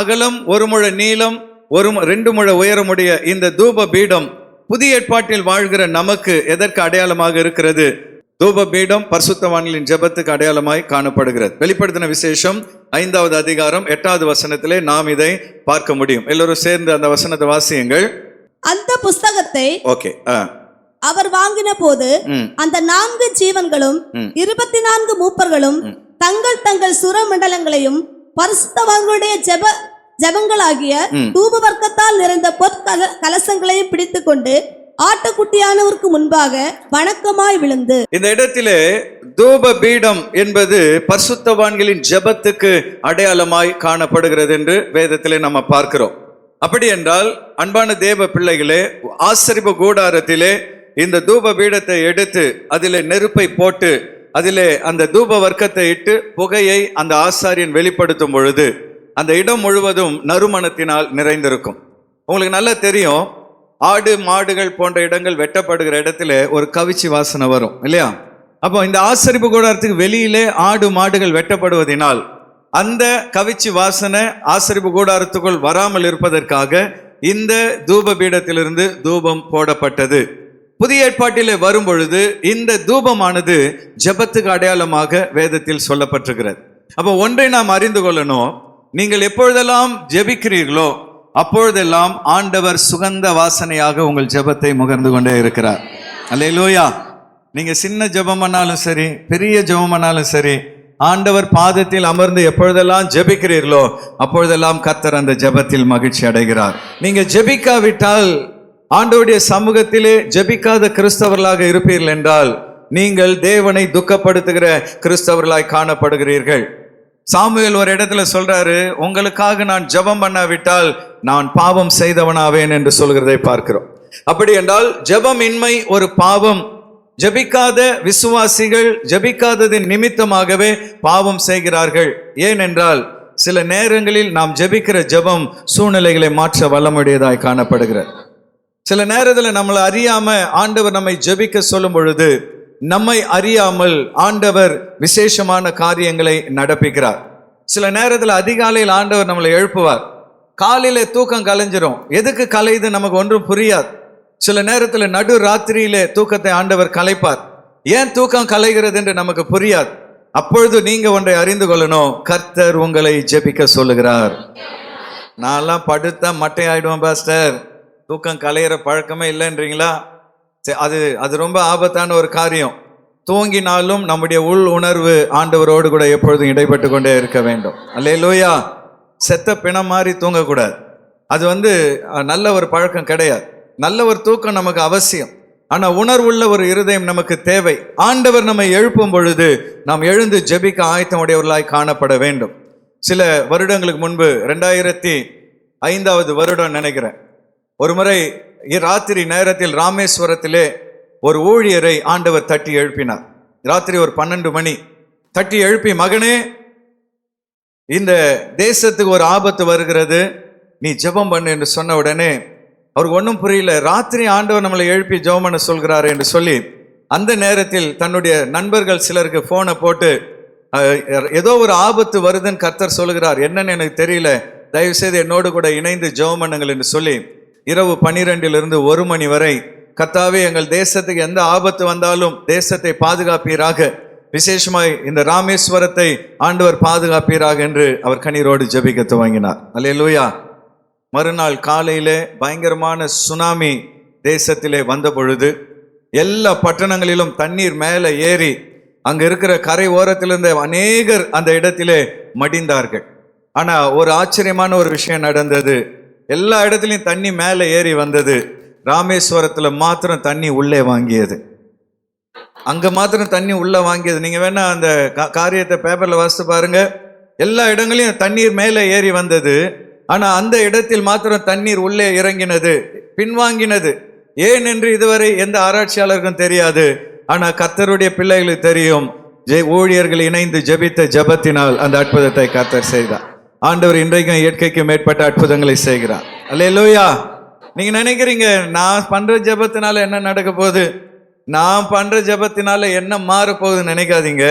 அகலம் 1 முழ நீளம் 2 முழ உயரமுடைய இந்த தூப பீடம் புதிய ஏற்பாட்டில் வாழ்கிற நமக்கு எதற்கு அடையாளமாக இருக்கிறது? தூப பீடம் பரிசுத்தவான்களின் ஜெபத்துக்கு அடையாளமாய் காணப்படுகிறது. வெளிப்படுத்தின விசேஷம் 5வது அதிகாரம் 8வது வசனத்திலே நாம் இதை பார்க்க முடியும். எல்லோரும் சேர்ந்து அந்த வசனத்தை வாசியுங்கள். அந்த புஸ்தகத்தை அவர் வாங்கின போது அந்த 4 ஜீவன்களும் 24 மூப்பர்களும் தங்கள் தங்கள் சுரமண்டலங்களையும் பரிசுத்தவான்களுடைய ஜெபங்களாகிய தூப வர்க்கத்தால் நிறைந்த கலசங்களையும் பிடித்துக் கொண்டு ஆட்டுக்குட்டியானவருக்கு முன்பாக வணக்கமாய் விழுந்து. இந்த இடத்திலே தூப பீடம் என்பது பரிசுத்தவான்களின் ஜெபத்துக்கு அடையாளமாய் காணப்படுகிறது என்று வேதத்திலே நம்ம பார்க்கிறோம். அப்படி என்றால் அன்பான தேவ பிள்ளைகளே, ஆசரிப்பு கூடாரத்திலே இந்த தூப பீடத்தை எடுத்து அதிலே நெருப்பை போட்டு அதிலே அந்த தூப வர்க்கத்தை இட்டு புகையை அந்த ஆசாரியன் வெளிப்படுத்தும் பொழுது அந்த இடம் முழுவதும் நறுமணத்தினால் நிறைந்திருக்கும். உங்களுக்கு நல்லா தெரியும், ஆடு மாடுகள் போன்ற இடங்கள் வெட்டப்படுகிற இடத்துல ஒரு கவிச்சி வாசனை வரும் இல்லையா? அப்போ இந்த ஆசரிப்பு கூடாரத்துக்கு வெளியிலே ஆடு மாடுகள் வெட்டப்படுவதனால் அந்த கவிச்சி வாசனை ஆசரிப்பு கூடாரத்துக்குள் வராமல் இருப்பதற்காக இந்த தூப பீடத்திலிருந்து தூபம் போடப்பட்டது. புதிய ஏற்பாட்டிலே வரும் பொழுது இந்த தூபமானது ஜெபத்துக்கு அடையாளமாக வேதத்தில் சொல்லப்பட்டிருக்கிறது. அப்போ ஒன்றை நாம் அறிந்து கொள்ளணும், நீங்கள் எப்பொழுதெல்லாம் ஜெபிக்கிறீர்களோ அப்பொழுதெல்லாம் ஆண்டவர் சுகந்த வாசனையாக உங்கள் ஜெபத்தை முகர்ந்து கொண்டே இருக்கிறார். அல்லேலூயா. நீங்க சின்ன ஜெபம் பண்ணாலும் சரி, பெரிய ஜெபம் பண்ணாலும் சரி, ஆண்டவர் பாதத்தில் அமர்ந்து எப்பொழுதெல்லாம் ஜெபிக்கிறீர்களோ அப்பொழுதெல்லாம் கர்த்தர் அந்த ஜெபத்தில் மகிழ்ச்சி அடைகிறார். நீங்க ஜெபிக்காவிட்டால், ஆண்டவருடைய சமூகத்திலே ஜெபிக்காத கிறிஸ்தவர்களாக இருப்பீர்கள் என்றால் நீங்கள் தேவனை துக்கப்படுத்துகிற கிறிஸ்தவர்களாய் காணப்படுகிறீர்கள். சாமுவேல் ஒரு இடத்துல சொல்றாரு, உங்களுக்காக நான் ஜெபம் பண்ணாவிட்டால் நான் பாவம் செய்தவனாவேன் என்று சொல்கிறதை பார்க்கிறோம். அப்படி என்றால் ஜெபமின்மை ஒரு பாவம். ஜெபிக்காத விசுவாசிகள் ஜெபிக்காததின் நிமித்தமாகவே பாவம் செய்கிறார்கள். ஏனென்றால் சில நேரங்களில் நாம் ஜெபிக்கிற ஜெபம் சூழ்நிலைகளை மாற்ற வல்லமுடையதாய் காணப்படுகிறது. சில நேரத்தில் நம்மளை அறியாம ஆண்டவர் நம்மை ஜெபிக்க சொல்லும் பொழுது நம்மை அறியாமல் ஆண்டவர் விசேஷமான காரியங்களை நடப்பிக்கிறார். சில நேரத்தில் அதிகாலையில் ஆண்டவர் நம்மளை எழுப்புவார். காலையில தூக்கம் கலைஞ்சிரும். எதுக்கு கலையுது நமக்கு ஒன்றும் புரியாது. சில நேரத்தில் நடு ராத்திரியிலே தூக்கத்தை ஆண்டவர் கலைப்பார். ஏன் தூக்கம் கலைகிறது என்று நமக்கு புரியாது. அப்பொழுது நீங்க ஒன்றை அறிந்து கொள்ளணும், கர்த்தர் உங்களை ஜெபிக்க சொல்லுகிறார். நான்லாம் படுத்தா மட்டை ஆயிடுவேன் பாஸ்டர், தூக்கம் கலையிற பழக்கமே இல்லைன்றீங்களா? அது ரொம்ப ஆபத்தான ஒரு காரியம். தூங்கினாலும் நம்முடைய உள் உணர்வு ஆண்டவரோடு கூட எப்பொழுதும் இடைப்பட்டு கொண்டே இருக்க வேண்டும். அல்லேலூயா. செத்த பிணம் மாதிரி தூங்கக்கூடாது. அது நல்ல ஒரு பழக்கம் கிடையாது. நல்ல ஒரு தூக்கம் நமக்கு அவசியம். ஆனா உணர்வுள்ள ஒரு இருதயம் நமக்கு தேவை. ஆண்டவர் நம்மை எழுப்பும் பொழுது நாம் எழுந்து ஜெபிக்க ஆயத்தமுடையவர்களாய் காணப்பட வேண்டும். சில வருடங்களுக்கு முன்பு 2005 வருடம் நினைக்கிறேன், ஒரு முறை ராத்திரி நேரத்தில் ராமேஸ்வரத்திலே ஒரு ஊழியரை ஆண்டவர் தட்டி எழுப்பினார். ராத்திரி ஒரு 12 மணி தட்டி எழுப்பி, மகனே, இந்த தேசத்துக்கு ஒரு ஆபத்து வருகிறது, நீ ஜெபம் பண்ணு என்று சொன்ன உடனே அவருக்கு ஒன்றும் புரியல. ராத்திரி ஆண்டவர் நம்மளை எழுப்பி ஜெபம் பண்ண சொல்கிறாரு என்று சொல்லி அந்த நேரத்தில் தன்னுடைய நண்பர்கள் சிலருக்கு போனை போட்டு, ஏதோ ஒரு ஆபத்து வருதுன்னு கர்த்தர் சொல்லுகிறார், என்னன்னு எனக்கு தெரியல, தயவு செய்து என்னோடு கூட இணைந்து ஜெபம் பண்ணுங்கள் என்று சொல்லி இரவு 12 1 மணி வரை, கர்த்தாவே எங்கள் தேசத்துக்கு எந்த ஆபத்து வந்தாலும் தேசத்தை பாதுகாப்பீராக, விசேஷமாய் இந்த ராமேஸ்வரத்தை ஆண்டவர் பாதுகாப்பீராக என்று அவர் கண்ணீரோடு ஜெபிக்க துவங்கினார். அல்லேலூயா. மறுநாள் காலையிலே பயங்கரமான சுனாமி தேசத்திலே வந்த பொழுது எல்லா பட்டணங்களிலும் தண்ணீர் மேலே ஏறி அங்க இருக்கிற கரை ஓரத்திலிருந்த அநேகர் அந்த இடத்திலே மடிந்தார்கள். ஆனா ஒரு ஆச்சரியமான ஒரு விஷயம் நடந்தது. எல்லா இடத்துலையும் தண்ணி மேலே ஏறி வந்தது, ராமேஸ்வரத்துல மாத்திரம் தண்ணி உள்ளே வாங்கியது. அங்க மாத்திரம் தண்ணி உள்ள வாங்கியது. நீங்க வேணா அந்த காரியத்தை பேப்பர்ல வாசித்து பாருங்க. எல்லா இடங்களையும் தண்ணீர் மேலே ஏறி வந்தது, ஆனா அந்த இடத்தில் மாத்திரம் தண்ணீர் உள்ளே இறங்கினது, பின்வாங்கினது. ஏன் என்று இதுவரை எந்த ஆராய்ச்சியாளருக்கும் தெரியாது. ஆனா கர்த்தருடைய பிள்ளைகளுக்கு தெரியும். ஊழியர்கள் இணைந்து ஜெபித்த ஜெபத்தினால் அந்த அற்புதத்தை கர்த்தர் செய்தார். ஆண்டவர் இன்றைக்கும் இயற்கைக்கு மேற்பட்ட அற்புதங்களை செய்கிறார். அல்லேலூயா. நீங்க நினைக்கிறீங்க நான் பண்ற ஜெபத்தினால என்ன நடக்க போகுது, நான் பண்ற ஜெபத்தினால என்ன மாற போகுதுன்னு நினைக்காதீங்க.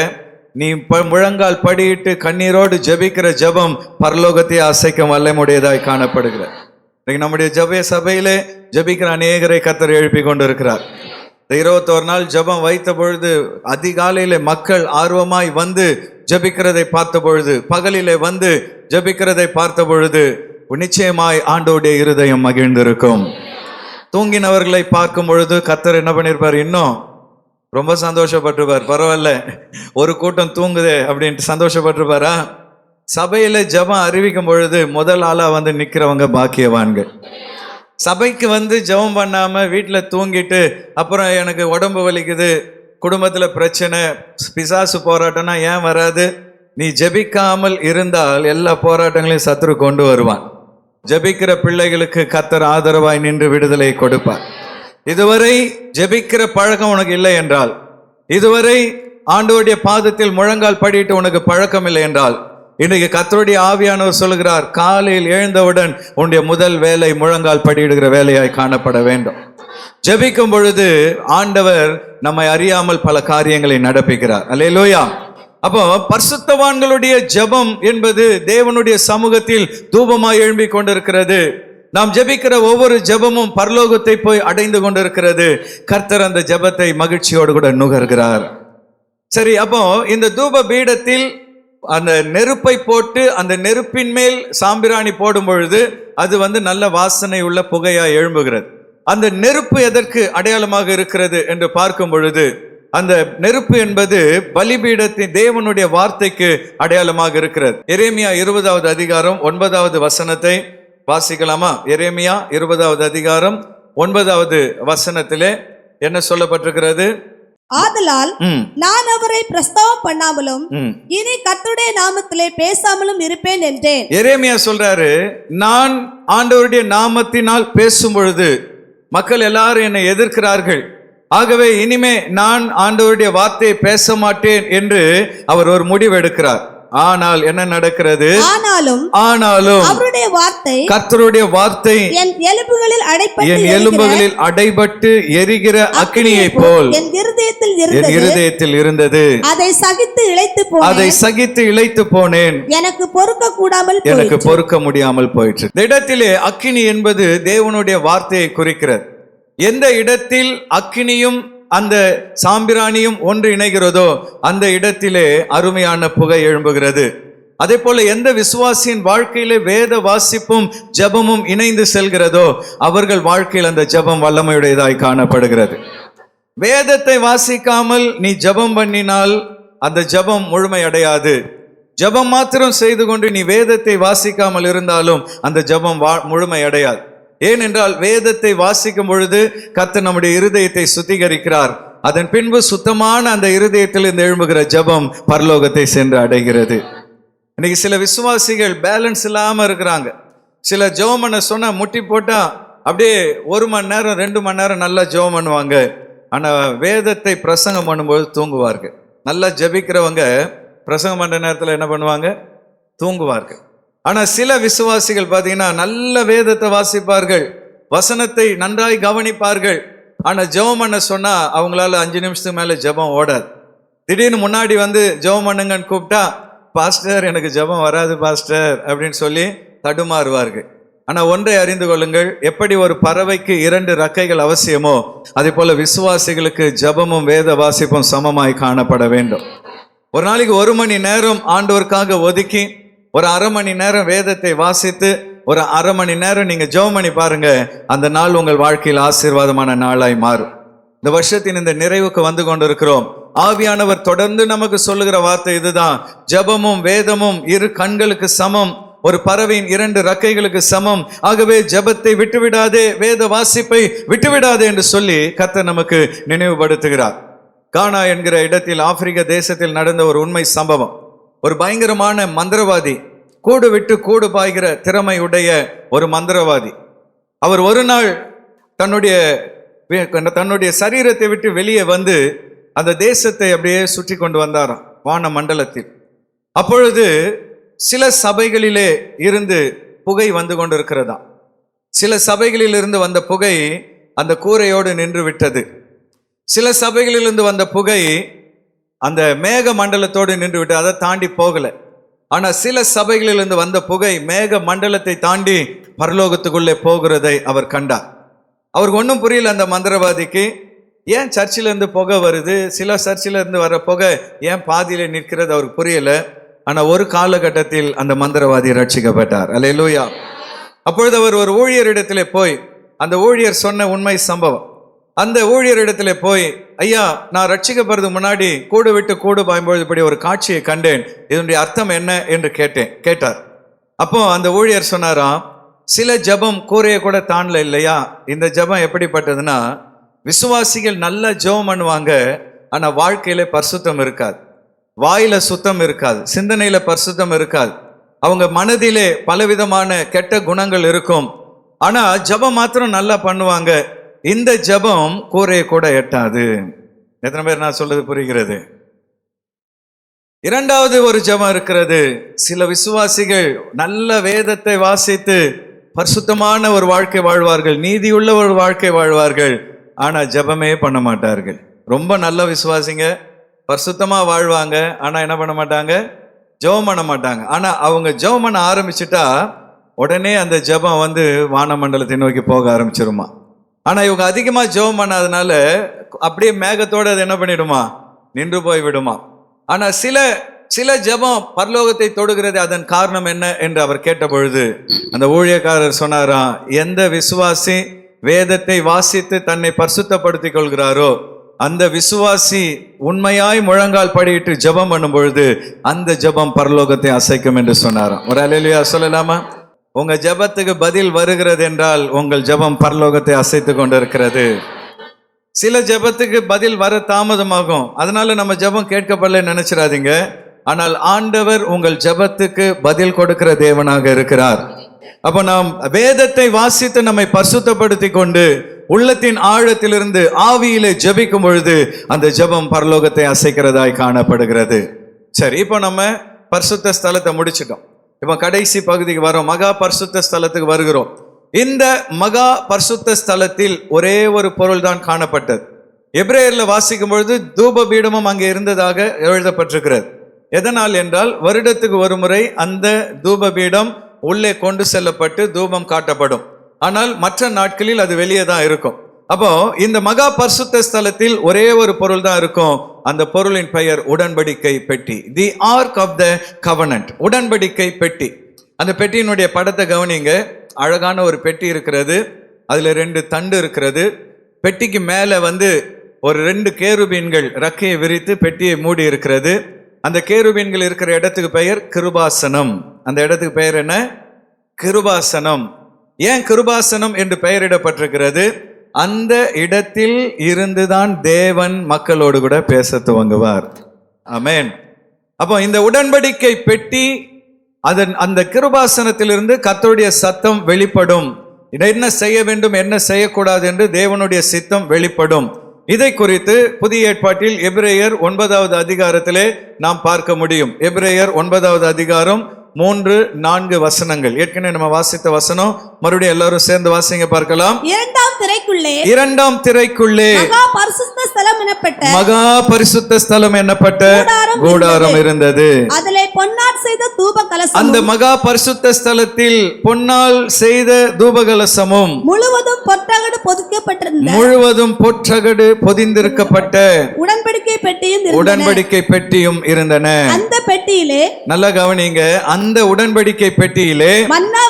நீ முழங்கால் படியிட்டு கண்ணீரோடு ஜெபிக்கிற ஜெபம் பரலோகத்தை அசைக்கும் வல்லமையுடையதாய் காணப்படுகிறது. நம்முடைய ஜெப சபையிலே ஜெபிக்கிற அநேகரை கர்த்தர் எழுப்பி கொண்டு இருக்கிறார். 21 நாள் ஜெபம் வைத்த பொழுது அதிகாலையிலே மக்கள் ஆர்வமாய் வந்து ஜெபிக்கிறதை பார்த்த பொழுது, பகலிலே வந்து ஜெபிக்கிறதை பார்த்த பொழுது நிச்சயமாய் ஆண்டோடைய இருதயம் மகிழ்ந்திருக்கும். தூங்கினவர்களை பார்க்கும் பொழுது கர்த்தர் என்ன பண்ணிருப்பார், இன்னும் ரொம்ப சந்தோஷப்பட்டிருப்பார். பரவாயில்ல, ஒரு கூட்டம் தூங்குதே அப்படின்ட்டு சந்தோஷப்பட்டிருப்பாரா? சபையில ஜெபம் அறிவிக்கும் பொழுது முதல் ஆளா வந்து நிக்கிறவங்க பாக்கியவான்கள். சபைக்கு வந்து ஜெபம் பண்ணாம வீட்டில் தூங்கிட்டு அப்புறம் எனக்கு உடம்பு வலிக்குது, குடும்பத்தில் பிரச்சனை, பிசாசு போராட்டம்னா ஏன் வராது? நீ ஜெபிக்காமல் இருந்தால் எல்லா போராட்டங்களையும் சத்துரு கொண்டு வருவான். ஜெபிக்கிற பிள்ளைகளுக்கு கர்த்தர் ஆதரவாய் நின்று விடுதலை கொடுப்பார். இதுவரை ஜெபிக்கிற பழக்கம் உனக்கு இல்லை என்றால், இதுவரை ஆண்டவருடைய பாதத்தில் முழங்கால் படிட்டு உனக்கு பழக்கம் இல்லை என்றால், இன்றைக்கு கர்த்தருடைய ஆவியானவர் சொல்லுகிறார், காலையில் எழுந்தவுடன் உன்னுடைய முதல் வேலை முழங்கால் படியிடுகிற வேலையாய் காணப்பட வேண்டும். ஜெபிக்கும் பொழுது ஆண்டவர் நம்மை அறியாமல் பல காரியங்களை நடப்பிக்கிறார். அல்லேலூயா. அப்போ பரிசுத்தவான்களுடைய ஜெபம் என்பது தேவனுடைய சமூகத்தில் தூபமாய் எழும்பிக் கொண்டிருக்கிறது. நாம் ஜெபிக்கிற ஒவ்வொரு ஜெபமும் பரலோகத்தை போய் அடைந்து கொண்டிருக்கிறது. கர்த்தர் அந்த ஜெபத்தை மகிழ்ச்சியோடு கூட நுகர்கிறார். சரி, அப்போ இந்த தூப பீடத்தில் அந்த நெருப்பை போட்டு அந்த நெருப்பின் மேல் சாம்பிராணி போடும் பொழுது அது நல்ல வாசனை உள்ள புகையா எழும்புகிறது. அந்த நெருப்பு எதற்கு அடையாளமாக இருக்கிறது என்று பார்க்கும் பொழுது, அந்த நெருப்பு என்பது பலிபீடத்தின் தேவனுடைய வார்த்தைக்கு அடையாளமாக இருக்கிறது. எரேமியா 20வது அதிகாரம் 9வது வசனத்தை வாசிக்கலாமா? எரேமியா 20வது அதிகாரம் 9வது வசனத்திலே என்ன சொல்லப்பட்டிருக்கிறது? ஆதலால் நான் அவரை பிரஸ்தாவம் பண்ணாமலும் இனி கர்த்தருடைய நாமத்திலே பேசாமலும் இருப்பேன் என்றேன். எரேமியா சொல்றாரு, நான் ஆண்டவருடைய நாமத்தினால் பேசும் பொழுது மக்கள் எல்லாரும் என்னை எதிர்க்கிறார்கள், ஆகவே இனிமே நான் ஆண்டவருடைய வார்த்தையை பேச மாட்டேன் என்று அவர் ஒரு முடிவு எடுக்கிறார். ஆனால் என்ன நடக்கிறது? ஆனாலும் அவருடைய வார்த்தை, கர்த்தருடைய வார்த்தை என் எலும்புகளில் அடைபட்டு எரிகிற அக்கினியை போல் என் இருதயத்தில் இருந்தது. அதை சகித்து இளைத்து போனேன். எனக்கு பொறுக்க முடியாமல் போயிற்று. இந்த இடத்திலே அக்கினி என்பது தேவனுடைய வார்த்தையை குறிக்கிறது. எந்த இடத்தில் அக்கினியும் அந்த சாம்பிராணியும் ஒன்று இணைகிறதோ அந்த இடத்திலே அருமையான புகை எழும்புகிறது. அதே போல எந்த விசுவாசியின் வாழ்க்கையிலே வேத வாசிப்பும் ஜெபமும் இணைந்து செல்கிறதோ அவர்கள் வாழ்க்கையில் அந்த ஜெபம் வல்லமையுடையதாய் காணப்படுகிறது. வேதத்தை வாசிக்காமல் நீ ஜெபம் பண்ணினால் அந்த ஜெபம் முழுமை அடையாது. ஜெபம் மாத்திரம் செய்து கொண்டு நீ வேதத்தை வாசிக்காமல் இருந்தாலும் அந்த ஜெபம் முழுமை அடையாது. ஏனென்றால் வேதத்தை வாசிக்கும் பொழுது கர்த்தர் நம்முடைய இருதயத்தை சுத்திகரிக்கிறார். அதன் பின்பு சுத்தமான அந்த இருதயத்தில் இருந்து எழும்புகிற ஜெபம் பரலோகத்தை சென்று அடைகிறது. இன்னைக்கு சில விசுவாசிகள் பேலன்ஸ் இல்லாம இருக்கிறாங்க. சில ஜெபம் பண்ண சொன்னா முட்டி போட்டா அப்படியே 1 மணி நேரம் 2 மணி நேரம் நல்லா ஜெபம் பண்ணுவாங்க. ஆனா வேதத்தை பிரசங்கம் பண்ணும்போது தூங்குவார்கள். நல்லா ஜெபிக்கிறவங்க பிரசங்கம் பண்ற நேரத்தில் என்ன பண்ணுவாங்க? தூங்குவார்கள். ஆனா சில விசுவாசிகள் பார்த்தீங்கன்னா நல்ல வேதத்தை வாசிப்பார்கள், வசனத்தை நன்றாய் கவனிப்பார்கள். ஆனா ஜெபம் பண்ண சொன்னா அவங்களால 5 நிமிஷத்துக்கு மேல ஜெபம் ஓடாது. திடீர்னு முன்னாடி வந்து ஜெபம் பண்ணுங்கன்னு கூப்பிட்டா, பாஸ்டர் எனக்கு ஜெபம் வராது பாஸ்டர் அப்படின்னு சொல்லி தடுமாறுவார்கள். ஆனா ஒன்றை அறிந்து கொள்ளுங்கள், எப்படி ஒரு பறவைக்கு 2 ரெக்கைகள் அவசியமோ அதே போல விசுவாசிகளுக்கு ஜெபமும் வேத வாசிப்பும் சமமாய் காணப்பட வேண்டும். ஒரு நாளைக்கு 1 மணி நேரம் ஆண்டவருக்காக ஒதுக்கி ஒரு 1/2 மணி நேரம் வேதத்தை வாசித்து ஒரு 1/2 மணி நேரம் நீங்க ஜெபம் பண்ணி பாருங்க. அந்த நாள் உங்கள் வாழ்க்கையில் ஆசீர்வாதமான நாளாய் மாறும். இந்த வருஷத்தின் இந்த நிறைவுக்கு வந்து கொண்டிருக்கிறோம். ஆவியானவர் தொடர்ந்து நமக்கு சொல்லுகிற வார்த்தை இதுதான், ஜெபமும் வேதமும் 2 கண்களுக்கு சமம், ஒரு பறவையின் 2 ரெக்கைகளுக்கு சமம். ஆகவே ஜெபத்தை விட்டுவிடாதே, வேத வாசிப்பை விட்டுவிடாதே என்று சொல்லி கர்த்தர் நமக்கு நினைவுபடுத்துகிறார். கானா என்கிற இடத்தில் ஆப்பிரிக்க தேசத்தில் நடந்த ஒரு உண்மை சம்பவம். ஒரு பயங்கரமான மந்திரவாதி, கூடு விட்டு கூடு பாய்கிற திறமையுடைய ஒரு மந்திரவாதி. அவர் ஒரு நாள் தன்னுடைய சரீரத்தை விட்டு வெளியே வந்து அந்த தேசத்தை அப்படியே சுற்றி கொண்டு வந்தாராம் வான மண்டலத்தில். அப்பொழுது சில சபைகளிலே இருந்து புகை வந்து கொண்டிருக்கிறதா. சில சபைகளில் இருந்து வந்த புகை அந்த கூரையோடு நின்று விட்டது. சில சபைகளிலிருந்து வந்த புகை அந்த மேக மண்டலத்தோடு நின்று விட்டு அதை தாண்டி போகல. ஆனா சில சபைகளிலிருந்து வந்த புகை மேக மண்டலத்தை தாண்டி பரலோகத்துக்குள்ளே போகிறதை அவர் கண்டார். அவருக்கு ஒன்றும் புரியல அந்த மந்திரவாதிக்கு. ஏன் சர்ச்சில இருந்து புகை வருது, சில சர்ச்சில இருந்து வர புகை ஏன் பாதியில நிற்கிறது அவருக்கு புரியல. ஆனா ஒரு காலகட்டத்தில் அந்த மந்திரவாதி ரட்சிக்கப்பட்டார். அல்லேலூயா. அப்பொழுது அவர் ஒரு ஊழியரிடத்திலே போய், அந்த ஊழியர் சொன்ன உண்மை சம்பவம், அந்த ஊழியரிடத்துல போய், ஐயா நான் ரட்சிக்கப்படுறதுக்கு முன்னாடி கூடு விட்டு கூடு பாயும்பொழுது இப்படி ஒரு காட்சியை கண்டேன், இதனுடைய அர்த்தம் என்ன என்று கேட்டார். அப்போ அந்த ஊழியர் சொன்னாராம், சில ஜெபம் கூரையை கூட தாண்டல இல்லையா. இந்த ஜெபம் எப்படிப்பட்டதுன்னா, விசுவாசிகள் நல்ல ஜெபம் பண்ணுவாங்க, ஆனா வாழ்க்கையில பரிசுத்தம் இருக்காது, வாயில சுத்தம் இருக்காது, சிந்தனையில பரிசுத்தம் இருக்காது, அவங்க மனதிலே பலவிதமான கெட்ட குணங்கள் இருக்கும். ஆனா ஜெபம் மாத்திரம் நல்லா பண்ணுவாங்க. இந்த ஜெபம் கூரையை கூட எட்டாது. எத்தனை பேர் நான் சொல்றது புரிகிறது? இரண்டாவது ஒரு ஜெபம் இருக்கிறது. சில விசுவாசிகள் நல்ல வேதத்தை வாசித்து பரிசுத்தமான ஒரு வாழ்க்கை வாழ்வார்கள், நீதியுள்ள ஒரு வாழ்க்கை வாழ்வார்கள், ஆனா ஜெபமே பண்ண மாட்டார்கள். ரொம்ப நல்ல விசுவாசிங்க, பரிசுத்தமா வாழ்வாங்க, ஆனா என்ன பண்ண மாட்டாங்க? ஜெபம் பண்ண மாட்டாங்க. ஆனா அவங்க ஜெபம் பண்ண ஆரம்பிச்சுட்டா உடனே அந்த ஜெபம் வந்து வானமண்டலத்தை நோக்கி போக ஆரம்பிச்சிருமா. ஆனா இவங்க அதிகமா ஜெபம் பண்ணாதனால அப்படியே மேகத்தோடு அது என்ன பண்ணிடுமா? நின்று போய் விடுமா. ஆனா சில ஜெபம் பரலோகத்தை தொடுகிறது. அதன் காரணம் என்ன என்று அவர் கேட்ட பொழுது அந்த ஊழியக்காரர் சொன்னாராம், எந்த விசுவாசி வேதத்தை வாசித்து தன்னை பரிசுத்தப்படுத்திக் கொள்கிறாரோ அந்த விசுவாசி உண்மையாய் முழங்கால் படியிட்டு ஜெபம் பண்ணும் பொழுது அந்த ஜெபம் பரலோகத்தை அசைக்கும் என்று சொன்னாராம். ஒரு அல்லேலூயா சொல்லலாமா? உங்க ஜெபத்துக்கு பதில் வருகிறது என்றால் உங்கள் ஜெபம் பரலோகத்தை அசைத்து கொண்டிருக்கிறது. சில ஜெபத்துக்கு பதில் வர தாமதமாகும், அதனால நம்ம ஜெபம் கேட்கப்படல நினைச்சிடாதீங்க. ஆனால் ஆண்டவர் உங்கள் ஜெபத்துக்கு பதில் கொடுக்கிற தேவனாக இருக்கிறார். அப்ப நாம் வேதத்தை வாசித்து நம்மை பரிசுத்தப்படுத்தி கொண்டு உள்ளத்தின் ஆழத்திலிருந்து ஆவியிலே ஜெபிக்கும் பொழுது அந்த ஜெபம் பரலோகத்தை அசைக்கிறதாய் காணப்படுகிறது. சரி, இப்போ நம்ம பரிசுத்த ஸ்தலத்தை முடிச்சிட்டோம். இப்போ கடைசி பகுதிக்கு வரோம், மகா பரிசுத்த ஸ்தலத்துக்கு வருகிறோம். இந்த மகா பரிசுத்த ஸ்தலத்தில் ஒரே ஒரு பொருள் தான் காணப்பட்டது. எபிரேயர்ல வாசிக்கும் பொழுது தூப பீடமும் அங்கே இருந்ததாக எழுதப்பட்டிருக்கிறது. எதனால் என்றால் வருடத்துக்கு ஒரு முறை அந்த தூப பீடம் உள்ளே கொண்டு செல்லப்பட்டு தூபம் காட்டப்படும். ஆனால் மற்ற நாட்களில் அது வெளியே தான் இருக்கும். அப்போ இந்த மகா பரிசுத்த ஸ்தலத்தில் ஒரே ஒரு பொருள் தான் இருக்கும். அந்த பொருளின் பெயர் உடன்படிக்கை பெட்டி. தி ஆர்க் ஆஃப் த கவனன்ட், உடன்படிக்கை பெட்டி. அந்த பெட்டியினுடைய படத்தை கவனிங்க. அழகான ஒரு பெட்டி இருக்கிறது. அதுல 2 தண்டு இருக்கிறது. பெட்டிக்கு மேல ஒரு 2 கேருபீன்கள் ரக்கையை விரித்து பெட்டியை மூடி இருக்கிறது. அந்த கேருபீன்கள் இருக்கிற இடத்துக்கு பெயர் கிருபாசனம். அந்த இடத்துக்கு பெயர் என்ன? கிருபாசனம். ஏன் கிருபாசனம் என்று பெயரிடப்பட்டிருக்கிறது? அந்த இடத்தில் இருந்துதான் தேவன் மக்களோடு கூட பேச துவங்குவார். ஆமென். அப்போ இந்த உடன்படிக்கை பெட்டி, அந்த கிருபாசனத்திலிருந்து கர்த்தருடைய சத்தம் வெளிப்படும். என்ன செய்ய வேண்டும், என்ன செய்யக்கூடாது என்று தேவனுடைய சித்தம் வெளிப்படும். இதை குறித்து புதிய ஏற்பாட்டில் எபிரேயர் 9வது அதிகாரத்திலே நாம் பார்க்க முடியும். எபிரேயர் 9வது அதிகாரம் 3-4 வசனங்கள். ஏற்கனவே நம்ம வாசித்த வசனம், மறுபடியும் எல்லாரும் சேர்ந்து வாசிங்க பார்க்கலாம். இரண்டாம் திரைக்குள்ளே மகா பரிசுத்த ஸ்தலம் எனப்பட்ட கூடாரம் இருந்தது. அதிலே பொன்னால் செய்த தூப கலசம், அந்த மகா பரிசுத்த ஸ்தலத்தில் பொன்னால் செய்த தூப கலசமும் முழுவதும் பொற்றகடு பொதிக்கப்பட்டிருந்த, முழுவதும் பொற்றகடு பொதிந்திருக்கப்பட்ட உடன்படிக்கை பெட்டியும் இருந்தன. அந்த பெட்டியிலே, நல்லா கவனிங்க, அந்த உடன்படிக்கை பெட்டியிலே மன்னா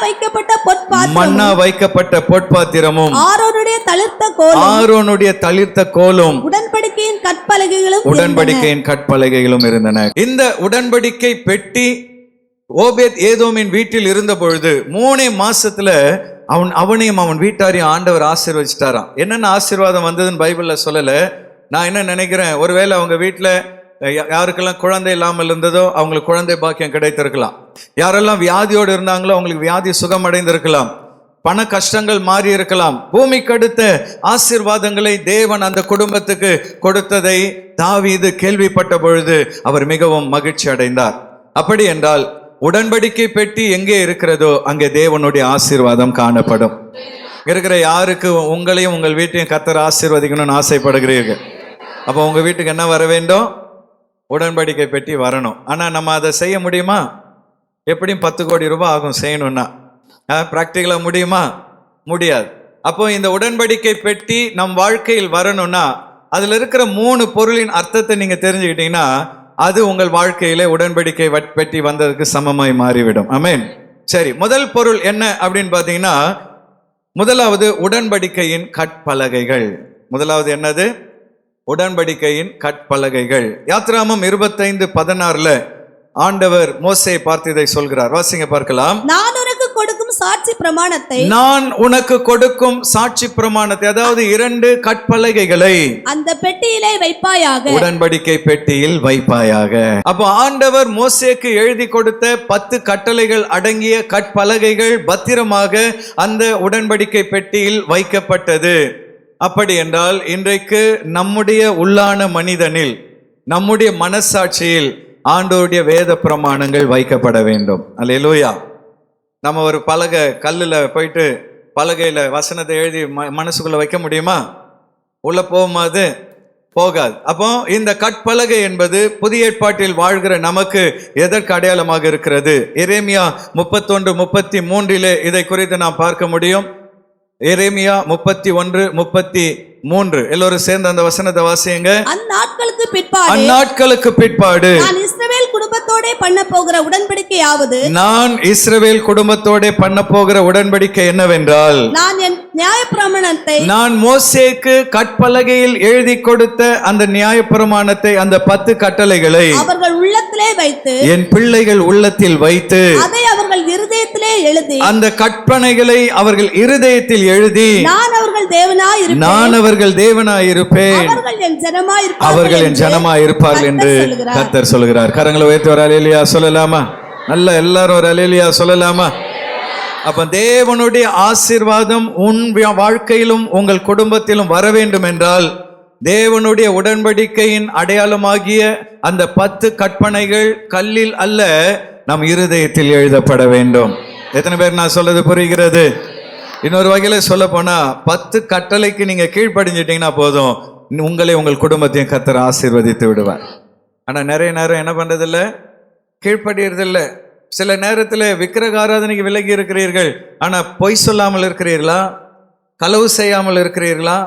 வைக்கப்பட்ட பொற்பாத்திரமும் ஆரோனுடைய தளிர்த்த கோலும் உடன்படிக்கையின் கற்பலகைகளும் இருந்தன. இந்த உடன்படிக்கை பெட்டி ஓபேத் ஏதோமின் வீட்டில் இருந்த பொழுது 3 மாசத்துல அவனையும் அவன் வீட்டாரையும் ஆண்டவர் ஆசீர்வதிச்சிட்டாராம். என்னென்ன ஆசீர்வாதம் வந்ததுன்னு பைபிள்ல சொல்லல. நான் என்ன நினைக்கிறேன், ஒருவேளை அவங்க வீட்டுல யாருக்கெல்லாம் குழந்தை இல்லாமல் இருந்ததோ அவங்களுக்கு குழந்தை பாக்கியம் கிடைத்திருக்கலாம். யாரெல்லாம் வியாதியோடு இருந்தாங்களோ அவங்களுக்கு வியாதி சுகம் அடைந்திருக்கலாம். பண கஷ்டங்கள் மாறி இருக்கலாம். பூமிக்கு அடுத்த ஆசீர்வாதங்களை தேவன் அந்த குடும்பத்துக்கு கொடுத்ததை தாவீது கேள்விப்பட்ட பொழுது அவர் மிகவும் மகிழ்ச்சி அடைந்தார். அப்படி என்றால் உடன்படிக்கை பெட்டி எங்கே இருக்கிறதோ அங்கே தேவனுடைய ஆசீர்வாதம் காணப்படும். இருக்கிற யாருக்கு உங்களையும் உங்கள் வீட்டையும் கர்த்தர் ஆசீர்வதிக்கணும்னு ஆசைப்படுகிறீர்கள்? அப்போ உங்க வீட்டுக்கு என்ன வர வேண்டும்? உடன்படிக்கை பெட்டி வரணும். ஆனா நம்ம அதை செய்ய முடியுமா? எப்படியும் 10 கோடி ரூபாய் ஆகும் செய்யணும்னா. பிராக்டிகலா முடியுமா? முடியாது. அப்போ இந்த உடன்படிக்கை பெட்டி நம் வாழ்க்கையில் வரணும்னா அதுல இருக்கிற 3 பொருளின் அர்த்தத்தை நீங்க தெரிஞ்சுக்கிட்டீங்கன்னா அது உங்கள் வாழ்க்கையில உடன்படிக்கை பெட்டி வந்ததுக்கு சமமாய் மாறிவிடும். ஆமென். சரி, முதல் பொருள் என்ன அப்படின்னு பாத்தீங்கன்னா, முதலாவது உடன்படிக்கையின் கற்பலகைகள். முதலாவது என்னது? உடன்படிக்கையின் கற்பலகைகள். யாத்ராமம் 25:16 ஆண்டவர் மோசேயை பார்த்து இதை சொல்கிறார். வாசிங்க பார்க்கலாம். நான் உனக்கு கொடுக்கும் சாட்சி பிரமாணத்தை, அதாவது 2 கற்பலகைகளை அந்த பெட்டியிலே வைப்பாயாக, உடன்படிக்கை பெட்டியில் வைப்பாயாக. அப்போ ஆண்டவர் மோசேக்கு எழுதி கொடுத்த 10 கட்டளைகள் அடங்கிய கற்பலகைகள் பத்திரமாக அந்த உடன்படிக்கை பெட்டியில் வைக்கப்பட்டது. அப்படி என்றால் இன்றைக்கு நம்முடைய உள்ளான மனிதனில், நம்முடைய மனசாட்சியில் ஆண்டவருடைய வேத பிரமாணங்கள் வைக்கப்பட வேண்டும். அல்லேலூயா. நம்ம ஒரு பலகை கல்லுல போயிட்டு பலகையில வசனத்தை எழுதி மனசுக்குள்ள வைக்க முடியுமா? உள்ள போகும்போது போகாது. அப்போ இந்த கற்பலகை என்பது புதிய ஏற்பாட்டில் வாழ்கிற நமக்கு எதற்கு அடையாளமாக இருக்கிறது? எரேமியா 31:33 இதை குறித்து நாம் பார்க்க முடியும். எரேமியா 31:33 எல்லோரும் சேர்ந்து அந்த வசனத்தை வாசியுங்க. அந்நாட்களுக்கு பிற்பாடு நான் இஸ்ரவேல் குடும்பத்தோட பண்ண போகிற உடன்படிக்கை என்னவென்றால், நான் மோசேக்கு கற்பலகையில் எழுதி கொடுத்த அந்த நியாயப்பிரமாணத்தை, அந்த 10 கட்டளைகளை அவர்கள் உள்ளத்திலே வைத்து, என் பிள்ளைகள் உள்ளத்தில் வைத்து, அதை அவர்கள் இருதயத்திலே எழுதி, அந்த கற்பனைகளை அவர்கள் இருதயத்தில் எழுதி, நான் அவர்கள் தேவனாய் இருப்பேன், அவர்கள் என் ஜனமாய் இருப்பார்கள் என்று கர்த்தர் சொல்கிறார். கரங்களை உயர்த்தி ஒரு அல்லேலூயா சொல்லலாமா? நல்ல எல்லாரும் ஒரு அல்லேலூயா சொல்லலாமா? அப்ப தேவனுடைய ஆசீர்வாதம் உன் வாழ்க்கையிலும் உங்கள் குடும்பத்திலும் வர வேண்டும் என்றால் தேவனுடைய உடன்படிக்கையின் அடையாளமாகிய அந்த 10 கற்பனைகள் கல்லில் அல்ல, நம் இருதயத்தில் எழுதப்பட வேண்டும். எத்தனை பேர் நான் சொல்றது புரிகிறது? இன்னொரு வகையில சொல்ல போனா 10 கட்டளைக்கு நீங்க கீழ்ப்படிஞ்சிட்டீங்கன்னா போதும், உங்களை உங்கள் குடும்பத்தையும் கர்த்தர் ஆசீர்வதித்து விடுவார். ஆனா நிறைய நேரம் என்ன பண்றதில்ல? கீழ்ப்படியறதில்ல. சில நேரத்தில் விக்கிரக ஆராதனைக்கு விலகி இருக்கிறீர்கள், ஆனா பொய் சொல்லாமல் இருக்கிறீர்களா? களவு செய்யாமல் இருக்கிறீர்களா?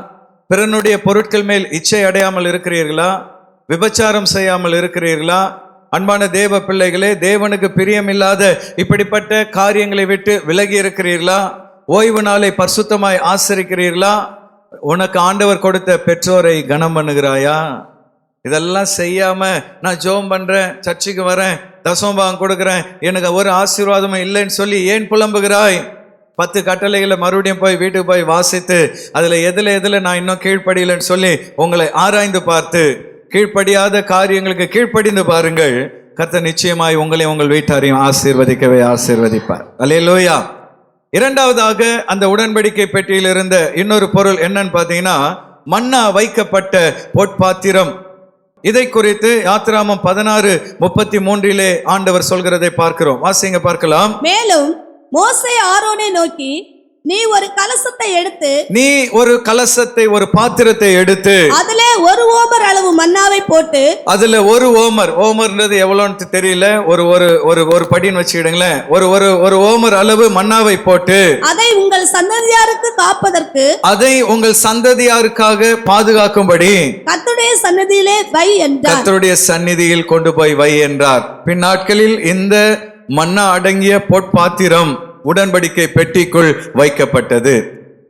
பிறனுடைய பொருட்கள் மேல் இச்சை அடையாமல் இருக்கிறீர்களா? விபச்சாரம் செய்யாமல் இருக்கிறீர்களா? அன்பான தேவ பிள்ளைகளே, தேவனுக்கு பிரியமில்லாத இப்படிப்பட்ட காரியங்களை விட்டு விலகி இருக்கிறீர்களா? ஓய்வு நாளை பரிசுத்தமாய் ஆசரிக்கிறீர்களா? உனக்கு ஆண்டவர் கொடுத்த பெற்றோரை கனம் பண்ணுகிறாயா? இதெல்லாம் செய்யாம நான் ஜெபம் பண்றேன், சர்ச்சுக்கு வரேன், தசமபாகம் கொடுக்குறேன், எனக்கு ஒரு ஆசீர்வாதமும் இல்லைன்னு சொல்லி ஏன் புலம்புகிறாய்? 10 கட்டளைகளை மறுபடியும் போய் வீட்டுக்கு போய் வாசித்து அதுல எதுல நான் இன்னும் கீழ்ப்படியலைன்னு சொல்லி உங்களை ஆராய்ந்து பார்த்து கீழ்ப்படியாத காரியங்களுக்கு கீழ்ப்படிந்து பாருங்கள். கர்த்தர் நிச்சயமாய் உங்களை உங்கள் வீட்டாரையும் ஆசீர்வதிக்கவே ஆசீர்வதிப்பார். அல்லேலூயா. இரண்டாவதாக அந்த உடன்படிக்கை பெட்டியில் இருந்த இன்னொரு பொருள் என்னன்னு பார்த்தீங்கன்னா, மன்னா வைக்கப்பட்ட பொற்பாத்திரம். இதை குறித்து யாத்திராமம் 16:33 ஆண்டவர் சொல்கிறதை பார்க்கிறோம். வாசிங்க பார்க்கலாம். மேலும் மோசே ஆரோனை நோக்கி, நீ ஒரு கலசத்தை எடுத்து ஒரு பாத்திரத்தை எடுத்து அதிலே 1 ஓமர் அளவு மன்னாவை போட்டு, அதுல 1 ஓமர்ன்றது எவ்வளவுன்னு தெரியல, ஒரு படின்னு வச்சுக்கிடுங்களேன், ஒரு ஓமர் அளவு மன்னாவை போட்டு அதை உங்கள் சந்ததியாருக்காக பாதுகாக்கும்படி கர்த்தருடைய சந்நிதியிலே வை என்றார். கர்த்தருடைய சந்நிதியில் கொண்டு போய் வை என்றார். பின் நாட்களில் இந்த மன்னா அடங்கிய பொற்பாத்திரம் உடன்படிக்கை பெட்டிக்குள் வைக்கப்பட்டது.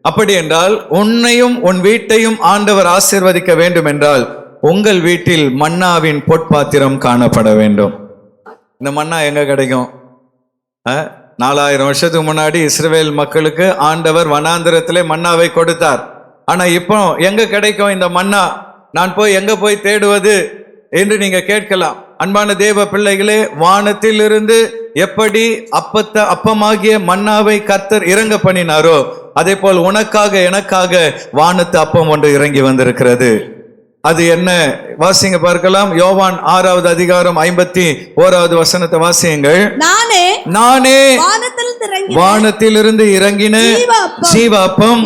அப்படி என்றால் உன்னையும் உன் வீட்டையும் ஆண்டவர் ஆசீர்வதிக்க வேண்டும் என்றால் உங்கள் வீட்டில் மன்னாவின் பொற்பாத்திரம் காணப்பட வேண்டும். இந்த மன்னா எங்க கிடைக்கும்? 4000 வருஷத்துக்கு முன்னாடி இஸ்ரவேல் மக்களுக்கு ஆண்டவர் வனாந்திரத்திலே மன்னாவை கொடுத்தார். ஆனா இப்போ எங்க கிடைக்கும் இந்த மன்னா? நான் எங்க போய் தேடுவது என்று நீங்க கேட்கலாம். அன்பான தேவ பிள்ளைகளே, வானத்தில் இருந்து எப்படி அப்பமாகிய மன்னாவை கர்த்தர் இறங்க பண்ணினாரோ அதே போல் உனக்காக எனக்காக வானத்து அப்பம் ஒன்று இறங்கி வந்திருக்கிறது. அது என்ன? வாசிங்க பார்க்கலாம். யோவான் 6வது அதிகாரம் 51வது வசனத்தை வாசியுங்கள். நானே வானத்திலிருந்து இறங்கின ஜீவ அப்பம்,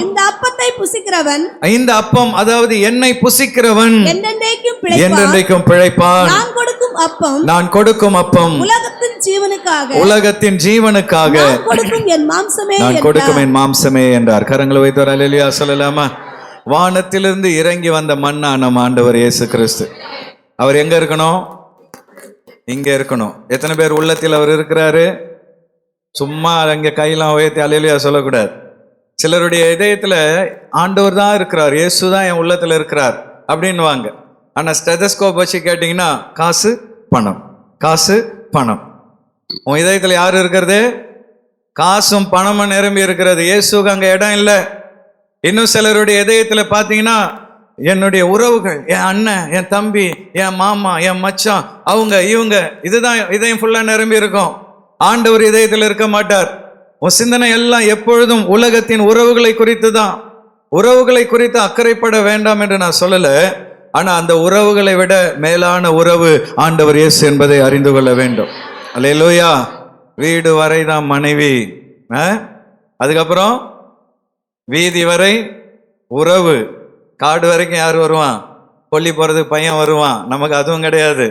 இந்த அப்பம் அதாவது என்னை புசிக்கிறவன் என்றென்றைக்கும் பிழைப்பான். நான் கொடுக்கும் அப்பம் உலகத்தின் ஜீவனுக்காக நான் கொடுக்கும் என் மாம்சமே என்றார். கரங்களை வைத்து ஒரு அல்லேலூயா சொல்லலாமா? வானத்திலிருந்து இறங்கி வந்த மன்னா நம்ம ஆண்டவர் இயேசு கிறிஸ்து. அவர் எங்க இருக்கணும்? இங்க இருக்கணும். எத்தனை பேர் உள்ளத்தில் அவர் இருக்கிறாரு? சும்மா அங்க கையெல்லாம் உயர்த்தி அல்லேலூயா சொல்லக்கூடாது. சிலருடைய இதயத்துல ஆண்டவர் தான் இருக்கிறார், இயேசு தான் என் உள்ளத்துல இருக்கிறார் அப்படின்னுவாங்க. ஆனா ஸ்டெதஸ்கோப் வச்சு கேட்டீங்கன்னா காசு பணம், காசு பணம். உன் இதயத்துல யாரு இருக்கிறது? காசும் பணமும் நிரம்பி இருக்கிறது. இயேசுக்கு அங்க இடம் இல்லை. இன்னும் சிலருடைய இதயத்துல பாத்தீங்கன்னா என்னுடைய உறவுகள், என் அண்ணன், என் தம்பி, என் மாமா, என் மச்சான், அவங்க இவங்க, இதுதான் இதயம் ஃபுல்லா நிரம்பி இருக்கும். ஆண்டவர் இதயத்தில் இருக்க மாட்டார். உன் சிந்தனை எல்லாம் எப்பொழுதும் உலகத்தின் உறவுகளை குறித்து தான். உறவுகளை குறித்து அக்கறைப்பட வேண்டாம் என்று நான் சொல்லல. ஆனா அந்த உறவுகளை விட மேலான உறவு ஆண்டவர் இயேசு என்பதை அறிந்து கொள்ள வேண்டும். அல்லேலூயா. வீடு வரை தான் மனைவி, அதுக்கப்புறம் வீதி வரை உறவு, காடு வரைக்கும் யார் வருவான்? கொல்லி போறதுக்கு பையன் வருவான். நமக்கு அதுவும் கிடையாது.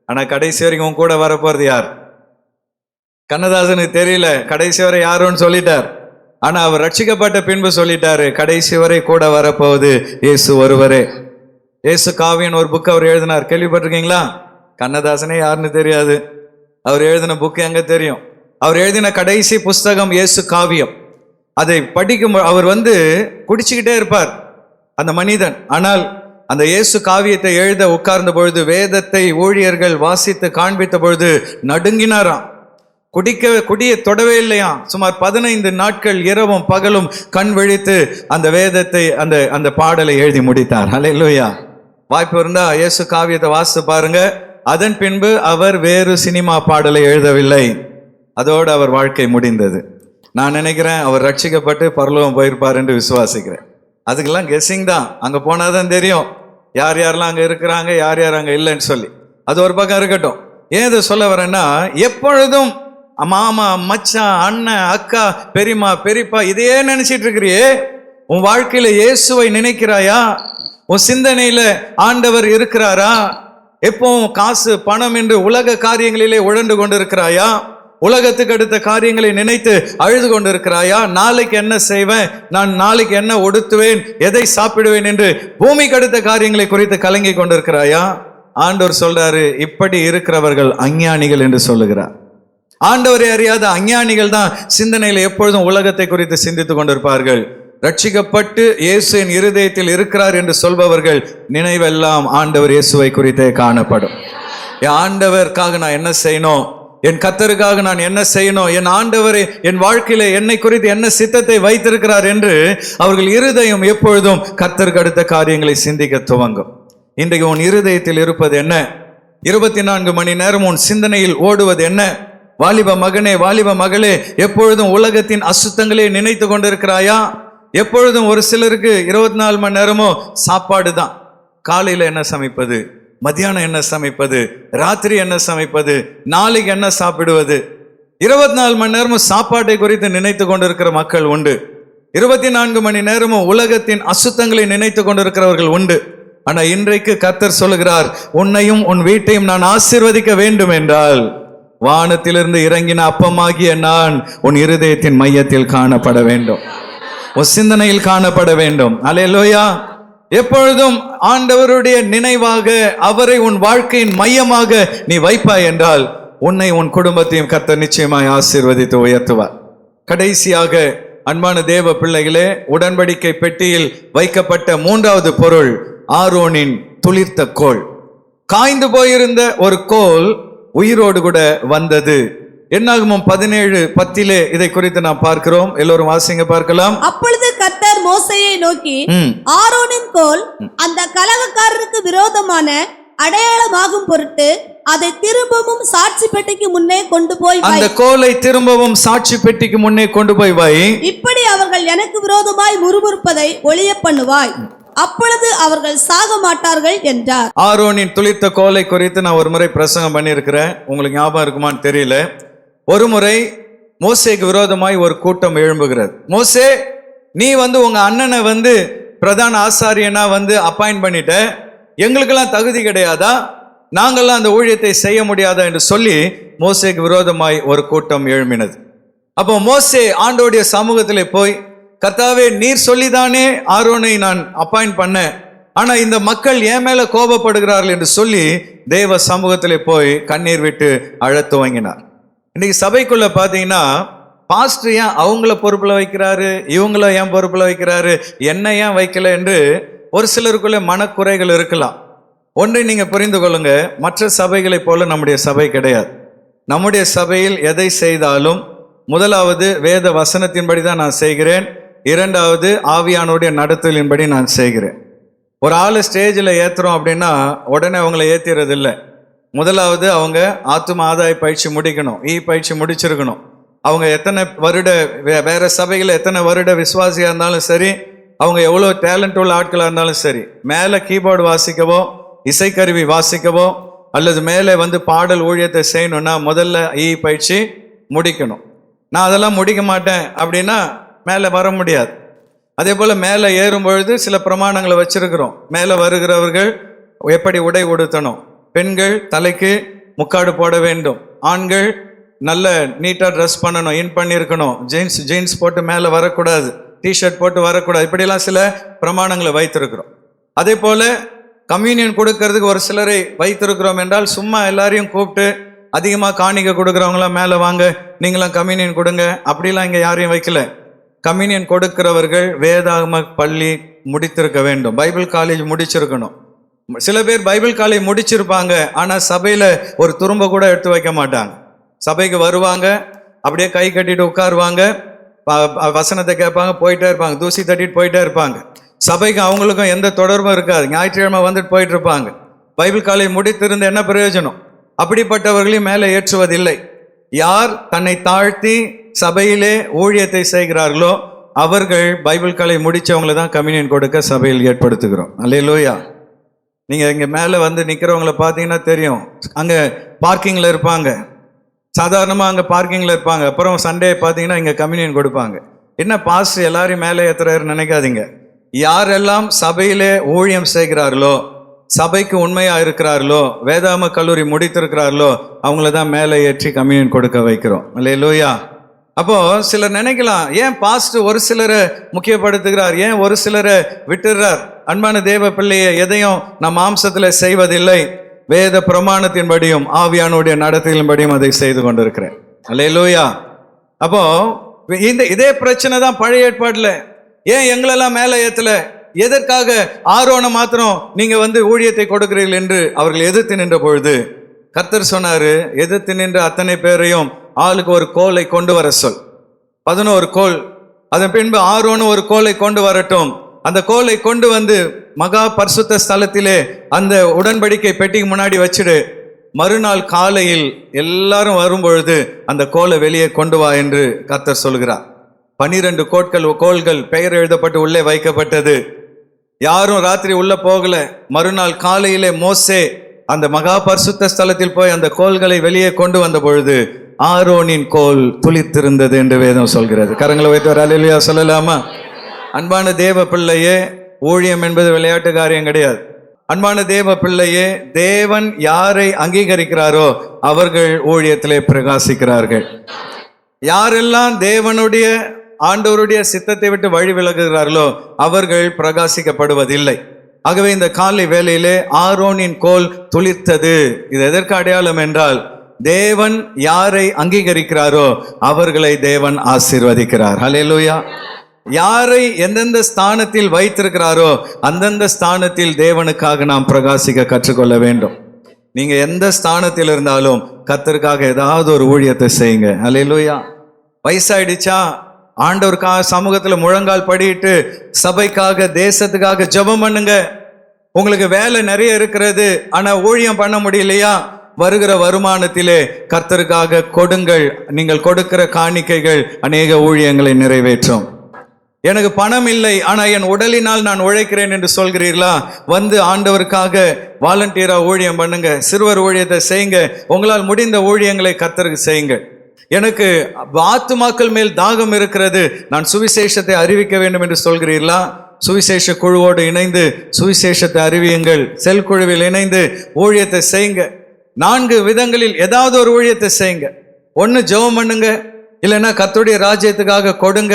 ஆனா கடைசி வரைக்கும் கூட வரப்போறது யார்? கண்ணதாசனுக்கு தெரியல கடைசி வரை யாருன்னு சொல்லிட்டார். ஆனா அவர் ரட்சிக்கப்பட்ட பின்பு சொல்லிட்டாரு, கடைசி வரை கூட வரப்போவது இயேசு ஒருவரே. இயேசு காவியன் ஒரு புக் அவர் எழுதினார், கேள்விப்பட்டிருக்கீங்களா? கண்ணதாசனே யாருன்னு தெரியாது, அவர் எழுதின புக் எங்க தெரியும்? அவர் எழுதின கடைசி புஸ்தகம் இயேசு காவியம். அதை படிக்கும் அவர் குடிச்சுக்கிட்டே இருப்பார் அந்த மனிதன். ஆனால் அந்த இயேசு காவியத்தை எழுத உட்கார்ந்த பொழுது வேதத்தை ஊழியர்கள் வாசித்து காண்பித்த பொழுது நடுங்கினாராம். குடியை தொடவே இல்லையாம். சுமார் 15 நாட்கள் இரவும் பகலும் கண் விழித்து அந்த வேதத்தை அந்த பாடலை எழுதி முடித்தார். அல்லேலூயா. வாய்ப்பு இருந்தா இயேசு காவியத்தை வாசித்து பாருங்க. அதன் பின்பு அவர் வேறு சினிமா பாடலை எழுதவில்லை. அதோடு அவர் வாழ்க்கை முடிந்தது. நான் நினைக்கிறேன் அவர் ரட்சிக்கப்பட்டு பரலோகம் போயிருப்பார் என்று விசுவாசிக்கிறேன். அதுக்கெல்லாம் கெஸ்ஸிங் தான். அங்க போனாதான் தெரியும் யார் யாரெல்லாம் அங்க இருக்கிறாங்க, யார் யார் அங்க இல்லைன்னு சொல்லி. அது ஒரு பக்கம் இருக்கட்டும். ஏன் இதை சொல்ல வரேன்னா, எப்பொழுதும் மாமா, மச்சான், அண்ணன், அக்கா, பெரியம்மா, பெரியப்பா இதையே நினைச்சிட்டு இருக்கிறியே. உன் வாழ்க்கையில இயேசுவை நினைக்கிறாயா? உன் சிந்தனையில ஆண்டவர் இருக்கிறாரா? எப்பவும் காசு பணம் என்று உலக காரியங்களிலே உழண்டு கொண்டு இருக்கிறாயா? உலகத்துக்கு அடுத்த காரியங்களை நினைத்து அழுது கொண்டிருக்கிறாயா? நாளைக்கு என்ன செய்வேன், நான் நாளைக்கு என்ன உடுத்துவேன், எதை சாப்பிடுவேன் என்று பூமிக்கு அடுத்த காரியங்களை குறித்து கலங்கி கொண்டிருக்கிறாயா? ஆண்டவர் சொல்றாரு, இப்படி இருக்கிறவர்கள் அஞ்ஞானிகள் என்று சொல்லுகிறார். ஆண்டவரை அறியாத அஞ்ஞானிகள் தான் சிந்தனையில் எப்பொழுதும் உலகத்தை குறித்து சிந்தித்துக் கொண்டிருப்பார்கள். ரட்சிக்கப்பட்டு இயேசு என் இருதயத்தில் இருக்கிறார் என்று சொல்பவர்கள் நினைவெல்லாம் ஆண்டவர் இயேசுவை குறித்தே காணப்படும். என் ஆண்டவருக்காக நான் என்ன செய்யணும், என் கர்த்தருக்காக நான் என்ன செய்யணும், என் ஆண்டவரே என் வாழ்க்கையில என்னை குறித்து என்ன சித்தத்தை வைத்திருக்கிறார் என்று அவர்கள் இருதயம் எப்பொழுதும் கர்த்தருக்கு அடுத்த காரியங்களை சிந்திக்க துவங்கும். இன்றைக்கு உன் இருதயத்தில் இருப்பது என்ன? 24 மணி நேரம் உன் சிந்தனையில் ஓடுவது என்ன? வாலிப மகனே, வாலிப மகளே, எப்பொழுதும் உலகத்தின் அசுத்தங்களே நினைத்து கொண்டிருக்கிறாயா? எப்பொழுதும் ஒரு சிலருக்கு 24 மணி நேரமும் சாப்பாடு தான். காலையில என்ன சமைப்பது, மத்தியானம் என்ன சமைப்பது, ராத்திரி என்ன சமைப்பது, நாளைக்கு என்ன சாப்பிடுவது, 24 மணி நேரமும் சாப்பாட்டை குறித்து நினைத்து கொண்டிருக்கிற மக்கள் உண்டு. 24 மணி நேரமும் உலகத்தின் அசுத்தங்களை நினைத்து கொண்டிருக்கிறவர்கள் உண்டு. ஆனா இன்றைக்கு கர்த்தர் சொல்லுகிறார், உன்னையும் உன் வீட்டையும் நான் ஆசீர்வதிக்க வேண்டும் என்றால் வானத்திலிருந்து இறங்கின அப்பமாகிய நான் உன் இருதயத்தின் மையத்தில் காணப்பட வேண்டும், உன் சிந்தனையில் காணப்பட வேண்டும். அல்லேலூயா. எப்பொழுதும் ஆண்டவருடைய நினைவாக அவரை உன் வாழ்க்கையின் மையமாக நீ வைப்பாய் என்றால் உன்னை உன் குடும்பத்தையும் கர்த்தர் நிச்சயமாய் ஆசீர்வதித்து உயர்த்துவார். கடைசியாக அன்பான தேவ பிள்ளைகளே, உடன்படிக்கை பெட்டியில் வைக்கப்பட்ட 3வது பொருள் ஆரோனின் துளிர்த்த கோல். காய்ந்து போயிருந்த ஒரு கோல் உயிரோடு கூட வந்தது. என்னாகமம் 17:10 இதை குறித்து நாம் பார்க்கிறோம். எல்லோரும் வாசிங்க பார்க்கலாம். அப்பொழுது கர்த்தர் மோசேயை நோக்கி, ஆரோனின் கோல் அந்த கலகக்காரருக்கு விரோதமான அடையாளமாகும் பொருட்டு அதை திரும்பவும் சாட்சி பெட்டிக்கு முன்னே கொண்டு போய் வை. அந்த கோலை திரும்பவும் சாட்சி பெட்டிக்கு முன்னே கொண்டு போய் வை. இப்படி அவர்கள் எனக்கு விரோதமாய் முறுமுறுப்பதை ஒழிய பண்ணுவாய், அப்பொழுது அவர்கள் சாக மாட்டார்கள் என்றார். ஆரோனின் துளிர்த்த கோலை குறித்து நான் ஒரு முறை பிரசங்கம் பண்ணியிருக்கிறேன். உங்களுக்கு ஞாபகம் இருக்குமான்னு தெரியல. ஒரு முறை மோசேக்கு விரோதமாய் ஒரு கூட்டம் எழும்புகிறது. மோசே, நீ உங்க அண்ணனை பிரதான ஆசாரியனா அப்பாயிண்ட் பண்ணிட்ட, எங்களுக்கெல்லாம் தகுதி கிடையாதா, நாங்கள்லாம் அந்த ஊழியத்தை செய்ய முடியாதா என்று சொல்லி மோசேக்கு விரோதமாய் ஒரு கூட்டம் எழும்பினது. அப்போ மோசே ஆண்டோடைய சமூகத்திலே போய், கர்த்தாவே, நீர் சொல்லிதானே ஆரோனை நான் அப்பாயிண்ட் பண்ணேன், ஆனா இந்த மக்கள் என் மேல கோபப்படுகிறார்கள் என்று சொல்லி தேவ சமூகத்திலே போய் கண்ணீர் விட்டு அழத் துவங்கினார். இன்னைக்கு சபைக்குள்ள பாத்தீங்கன்னா, பாஸ்டர் ஏன் அவங்கள பொறுப்புல வைக்கிறாரு, இவங்கள ஏன் பொறுப்புல வைக்கிறாரு, என்ன ஏன் வைக்கல என்று ஒரு சிலருக்குள்ள மனக்குறைகள் இருக்கலாம். ஒன்றை நீங்க புரிந்து கொள்ளுங்க, மற்ற சபைகளைப் போல நம்முடைய சபை கிடையாது. நம்முடைய சபையில் எதை செய்தாலும் முதலாவது வேத வசனத்தின்படி தான் நான் செய்கிறேன், 2வது ஆவியானுடைய நடத்தலின்படி நான் செய்கிறேன். ஒரு ஆளு ஸ்டேஜில் ஏற்றுறோம் அப்படின்னா உடனே அவங்கள ஏற்றிறது இல்லை. முதலாவது அவங்க ஆத்தும ஆதாய பயிற்சி முடிக்கணும், பயிற்சி முடிச்சிருக்கணும். அவங்க எத்தனை வருட வேற சபையில் எத்தனை வருட விசுவாசியாக இருந்தாலும் சரி, அவங்க எவ்வளோ டேலண்ட் உள்ள ஆட்களாக இருந்தாலும் சரி, மேலே கீபோர்டு வாசிக்கவோ இசைக்கருவி வாசிக்கவோ அல்லது மேலே பாடல் ஊழியத்தை செய்யணும்னா முதல்ல பயிற்சி முடிக்கணும். நான் அதெல்லாம் முடிக்க மாட்டேன் அப்படின்னா மேலே வர முடியாது. அதே போல் மேலே ஏறும் பொழுது சில பிரமாணங்களை வச்சிருக்கிறோம். மேலே வருகிறவர்கள் எப்படி உடை உடுத்தணும், பெண்கள் தலைக்கு முக்காடு போட வேண்டும், ஆண்கள் நல்ல நீட்டாக ட்ரெஸ் பண்ணணும், இன் பண்ணியிருக்கணும், ஜீன்ஸ் போட்டு மேலே வரக்கூடாது, டிஷர்ட் போட்டு வரக்கூடாது, இப்படிலாம் சில பிரமாணங்களை வைத்திருக்கிறோம். அதே போல் கம்யூனியன் கொடுக்கறதுக்கு ஒரு சிலரை வைத்திருக்கிறோம் என்றால் சும்மா எல்லாரையும் கூப்பிட்டு அதிகமாக காணிக்க கொடுக்குறவங்களாம் மேலே வாங்க நீங்களாம் கம்யூனியன் கொடுங்க அப்படிலாம் இங்கே யாரையும் வைக்கல. கம்யூனியன் கொடுக்கிறவர்கள் வேதாகம பள்ளி முடித்திருக்க வேண்டும், பைபிள் காலேஜ் முடிச்சிருக்கணும். சில பேர் பைபிள் காலேஜ் முடிச்சிருப்பாங்க, ஆனால் சபையில் ஒரு துரும்ப கூட எடுத்து வைக்க மாட்டாங்க. சபைக்கு வருவாங்க, அப்படியே கை கட்டிட்டு உட்காருவாங்க, வசனத்தை கேட்பாங்க, போயிட்டே இருப்பாங்க, தூசி தட்டிட்டு போயிட்டே இருப்பாங்க. சபைக்கு அவங்களுக்கும் எந்த தொடர்பும் இருக்காது, ஞாயிற்றுக்கிழமை போயிட்டு இருப்பாங்க. பைபிள் காலேஜ் முடித்திருந்து என்ன பிரயோஜனம்? அப்படிப்பட்டவர்களையும் மேலே ஏற்றுவதில்லை. யார் தன்னை தாழ்த்தி சபையிலே ஊழியத்தை செய்கிறார்களோ அவர்கள் பைபிள் காலேஜ் முடித்தவங்களை தான் கம்யூனியன் கொடுக்க சபையில் ஏற்படுத்துகிறோம். அல்லேலூயா. நீங்கள் இங்கே மேலே நிற்கிறவங்கள பார்த்தீங்கன்னா தெரியும், அங்கே பார்க்கிங்கில் இருப்பாங்க, சாதாரணமாக அங்கே பார்க்கிங்கில் இருப்பாங்க. அப்புறம் சண்டே பார்த்தீங்கன்னா இங்கே கம்யூனியன் கொடுப்பாங்க. என்ன பாஸ்டர் எல்லாரையும் மேலே ஏற்றுறாருன்னு நினைக்காதீங்க. யாரெல்லாம் சபையிலே ஊழியம் செய்கிறார்களோ, சபைக்கு உண்மையா இருக்கிறார்களோ, வேதாம கல்லூரி முடித்திருக்கிறார்களோ, அவங்கள தான் மேலே ஏற்றி கம்யூனியன் கொடுக்க வைக்கிறோம். அல்லேலூயா. அப்போ சிலர் நினைக்கலாம், ஏன் பாஸ்டர் ஒரு சிலரை முக்கியப்படுத்துகிறார், ஏன் ஒரு சிலரை விட்டுறார்? அன்பான தேவ பிள்ளையை எதையும் நம் மாம்சத்துல செய்வதில்லை, வேத பிரமாணத்தின்படியும் ஆவியானுடைய நடத்தையின்படியும் அதை செய்து கொண்டிருக்கிறேன். அல்லேலூயா. அப்போ இதே பிரச்சனை தான் பழைய ஏற்பாடுல. ஏன் எங்களெல்லாம் மேலே ஏத்தல, எதற்காக ஆரோனை மாத்திரம் நீங்க ஊழியத்தை கொடுக்கிறீர்கள் என்று அவர்கள் எதிர்த்து நின்ற பொழுது கர்த்தர் சொன்னாரு, எதிர்த்து நின்ற அத்தனை பேரையும் ஆளுக்கு ஒரு கோலை கொண்டு வர சொல். 11 கோல். அதன் பின்பு ஆரோனு ஒரு கோலை கொண்டு வரட்டும். அந்த கோலை கொண்டு மகா பரிசுத்த ஸ்தலத்திலே அந்த உடன்படிக்கை பெட்டிக்கு முன்னாடி வச்சிடு. மறுநாள் காலையில் எல்லாரும் வரும்பொழுது அந்த கோலை வெளியே கொண்டு வா என்று கர்த்தர் சொல்கிறார். 12 கோல்கள் பெயர் எழுதப்பட்டு உள்ளே வைக்கப்பட்டது. யாரும் ராத்திரி உள்ள போகல. மறுநாள் காலையிலே மோசே அந்த மகா பரிசுத்த ஸ்தலத்தில் போய் அந்த கோல்களை வெளியே கொண்டு வந்த பொழுது ஆரோனின் கோல் துளித்திருந்தது என்று வேதம் சொல்கிறது. கரங்களை வைத்து ஒரு அல்லேலூயா சொல்லலாமா? அன்பான தேவ பிள்ளையே, ஊழியம் என்பது விளையாட்டு காரியம் கிடையாது. அன்பான தேவ பிள்ளையே, தேவன் யாரை அங்கீகரிக்கிறாரோ அவர்கள் ஊழியத்திலே பிரகாசிக்கிறார்கள். யாரெல்லாம் தேவனுடைய ஆண்டவருடைய சித்தத்தை விட்டு வழி விலகுகிறார்களோ அவர்கள் பிரகாசிக்கப்படுவதில்லை. ஆகவே இந்த காலை வேளையிலே ஆரோனின் கோல் துளிர்த்தது. இது எதற்கு அடையாளம் என்றால், தேவன் யாரை அங்கீகரிக்கிறாரோ அவர்களை தேவன் ஆசீர்வதிக்கிறார். ஹல்லேலூயா. யாரை எந்தெந்த ஸ்தானத்தில் வைத்திருக்கிறாரோ அந்தந்த ஸ்தானத்தில் தேவனுக்காக நாம் பிரகாசிக்க கற்றுக்கொள்ள வேண்டும். நீங்க எந்த ஸ்தானத்தில் இருந்தாலும் கர்த்தருக்காக ஏதாவது ஒரு ஊழியத்தை செய்யுங்க. ஹல்லேலூயா. வயசாயிடுச்சா, ஆண்டவருக்காக சமூகத்துல முழங்கால் படிட்டு சபைக்காக தேசத்துக்காக ஜெபம் பண்ணுங்க. உங்களுக்கு வேலை நிறைய இருக்கிறது, ஆனா ஊழியம் பண்ண முடியலையா, வருகிற வருமானத்திலே கர்த்தருக்காக கொடுங்கள். நீங்கள் கொடுக்கிற காணிக்கைகள் அநேக ஊழியங்களை நிறைவேற்றும். எனக்கு பணம் இல்லை, ஆனா என் உடலினால் நான் உழைக்கிறேன் என்று சொல்கிறீர்களா, ஆண்டவருக்காக வாலண்டியரா ஊழியம் பண்ணுங்க. சிறுவர் ஊழியத்தை செய்யுங்க. உங்களால் முடிந்த ஊழியங்களை கர்த்தருக்கு செய்யுங்க. எனக்கு ஆத்துமாக்கள் மேல் தாகம் இருக்கிறது, நான் சுவிசேஷத்தை அறிவிக்க வேண்டும் என்று சொல்கிறீர்களா, சுவிசேஷ குழுவோடு இணைந்து சுவிசேஷத்தை அறிவியுங்கள். செல் குழுவில் இணைந்து ஊழியத்தை செய்யுங்க. 4 விதங்களில் ஏதாவது ஒரு ஊழியத்தை செய்யுங்க. ஒன்று ஜெபம் பண்ணுங்க, இல்லைன்னா கர்த்தருடைய ராஜ்யத்துக்காக கொடுங்க,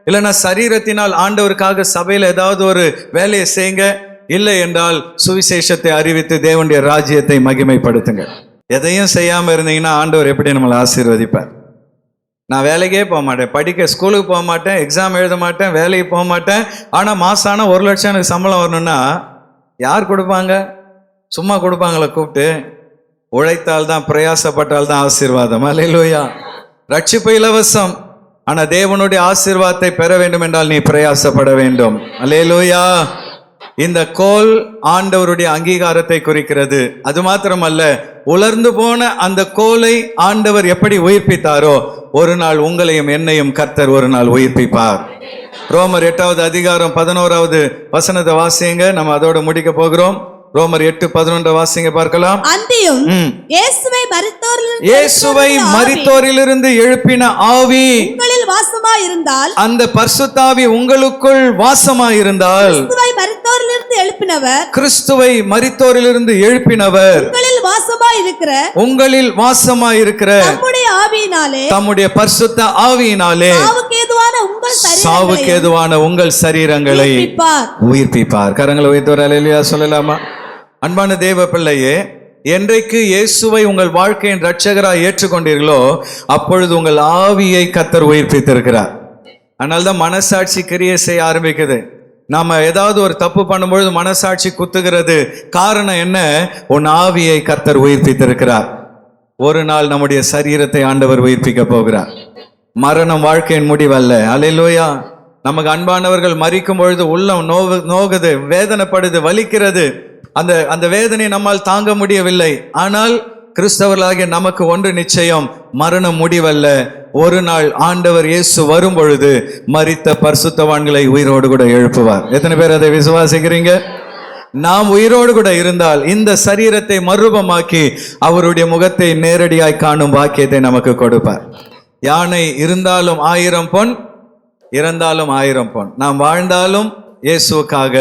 இல்லைன்னா சரீரத்தினால் ஆண்டவருக்காக சபையில் ஏதாவது ஒரு வேலையை செய்யுங்க. இல்லை என்றால் சுவிசேஷத்தை அறிவித்து தேவனுடைய ராஜ்யத்தை மகிமைப்படுத்துங்க. எதையும் செய்யாம இருந்தீங்கன்னா ஆண்டவர் எப்படி நம்மளை ஆசீர்வதிப்பார்? நான் வேலைக்கே போக மாட்டேன், படிக்க ஸ்கூலுக்கு போக மாட்டேன், எக்ஸாம் எழுத மாட்டேன், வேலைக்கு போக மாட்டேன், ஆனால் மாதம் ஆனால் 1 லட்சம் எனக்கு சம்பளம் வரணும்னா யார் கொடுப்பாங்க? சும்மா கொடுப்பாங்களா? கூப்பிட்டு உழைத்தால் தான், பிரயாசப்பட்டால் தான் ஆசீர்வாதம். அல்லேலூயா. ரட்சிப்பு இலவசம், ஆனால் தேவனுடைய ஆசீர்வாதத்தை பெற வேண்டும் என்றால் நீ பிரயாசப்பட வேண்டும். அல்லேலூயா. இந்த கோல் ஆண்டவருடைய அங்கீகாரத்தை குறிக்கிறது. அது மாத்திரமல்ல, உலர்ந்து போன அந்த கோலை ஆண்டவர் எப்படி உயிர்ப்பித்தாரோ ஒரு நாள் உங்களையும் என்னையும் கர்த்தர் ஒரு நாள் உயிர்ப்பிப்பார். ரோமர் 8வது அதிகாரம் 11வது வசனத்தை வாசிங்க. நம்ம அதோட முடிக்க போகிறோம். ரோமர் 8:11 வாசிங்க பார்க்கலாம். அந்தியும் இயேசுவை மரித்தோரிலிருந்து எழுப்பின ஆவி உங்களில் வாசமாயிருந்தால், அந்த பரிசுத்த ஆவி உங்களுக்குள் வாசமாயிருந்தால், கிறிஸ்துவை மரித்தோரிலிருந்து எழுப்பினவர் உங்களில் வாசமாயிருக்கிற தம்முடைய பரிசுத்த ஆவியினாலே சாவுக்கு ஏதுவான உங்கள் சரீரங்களை உயிர்ப்பிப்பார். கரங்களை உயர்த்தவர் அல்லேலூயா சொல்லலாமா? அன்பான தேவ பிள்ளையே, என்றைக்கு இயேசுவை உங்கள் வாழ்க்கையின் இரட்சகராய் ஏற்றுக்கொண்டீர்களோ அப்பொழுது உங்கள் ஆவியை கர்த்தர் உயிர்ப்பித்திருக்கிறார். அதனால்தான் மனசாட்சி கிரியை செய்ய ஆரம்பிக்குது. நாம ஏதாவது ஒரு தப்பு பண்ணும்பொழுது மனசாட்சி குத்துகிறது. காரணம் என்ன? உன் ஆவியை கர்த்தர் உயிர்ப்பித்திருக்கிறார். ஒரு நாள் நம்முடைய சரீரத்தை ஆண்டவர் உயிர்ப்பிக்க போகிறார். மரணம் வாழ்க்கையின் முடிவல்ல. அல்லேலூயா. நமக்கு அன்பானவர்கள் மரிக்கும் பொழுது உள்ளம் நோகுது, வேதனைப்படுது, வலிக்கிறது. அந்த வேதனை நம்மால் தாங்க முடியவில்லை. ஆனால் கிறிஸ்தவர்களாகிய நமக்கு ஒன்று நிச்சயம், மரணம் முடிவல்ல. ஒரு நாள் ஆண்டவர் இயேசு வரும் பொழுது மரித்த பரிசுத்தவான்களை உயிரோடு கூட எழுப்புவார். எத்தனை பேர் அதை விசுவாசிக்கிறீங்க? நாம் உயிரோடு கூட இருந்தால் இந்த சரீரத்தை மறுரூபமாக்கி அவருடைய முகத்தை நேரடியாய் காணும் பாக்கியத்தை நமக்கு கொடுப்பார். யானை இருந்தாலும் 1000 பொன், இறந்தாலும் 1000 பொன். நாம் வாழ்ந்தாலும் இயேசுக்காக,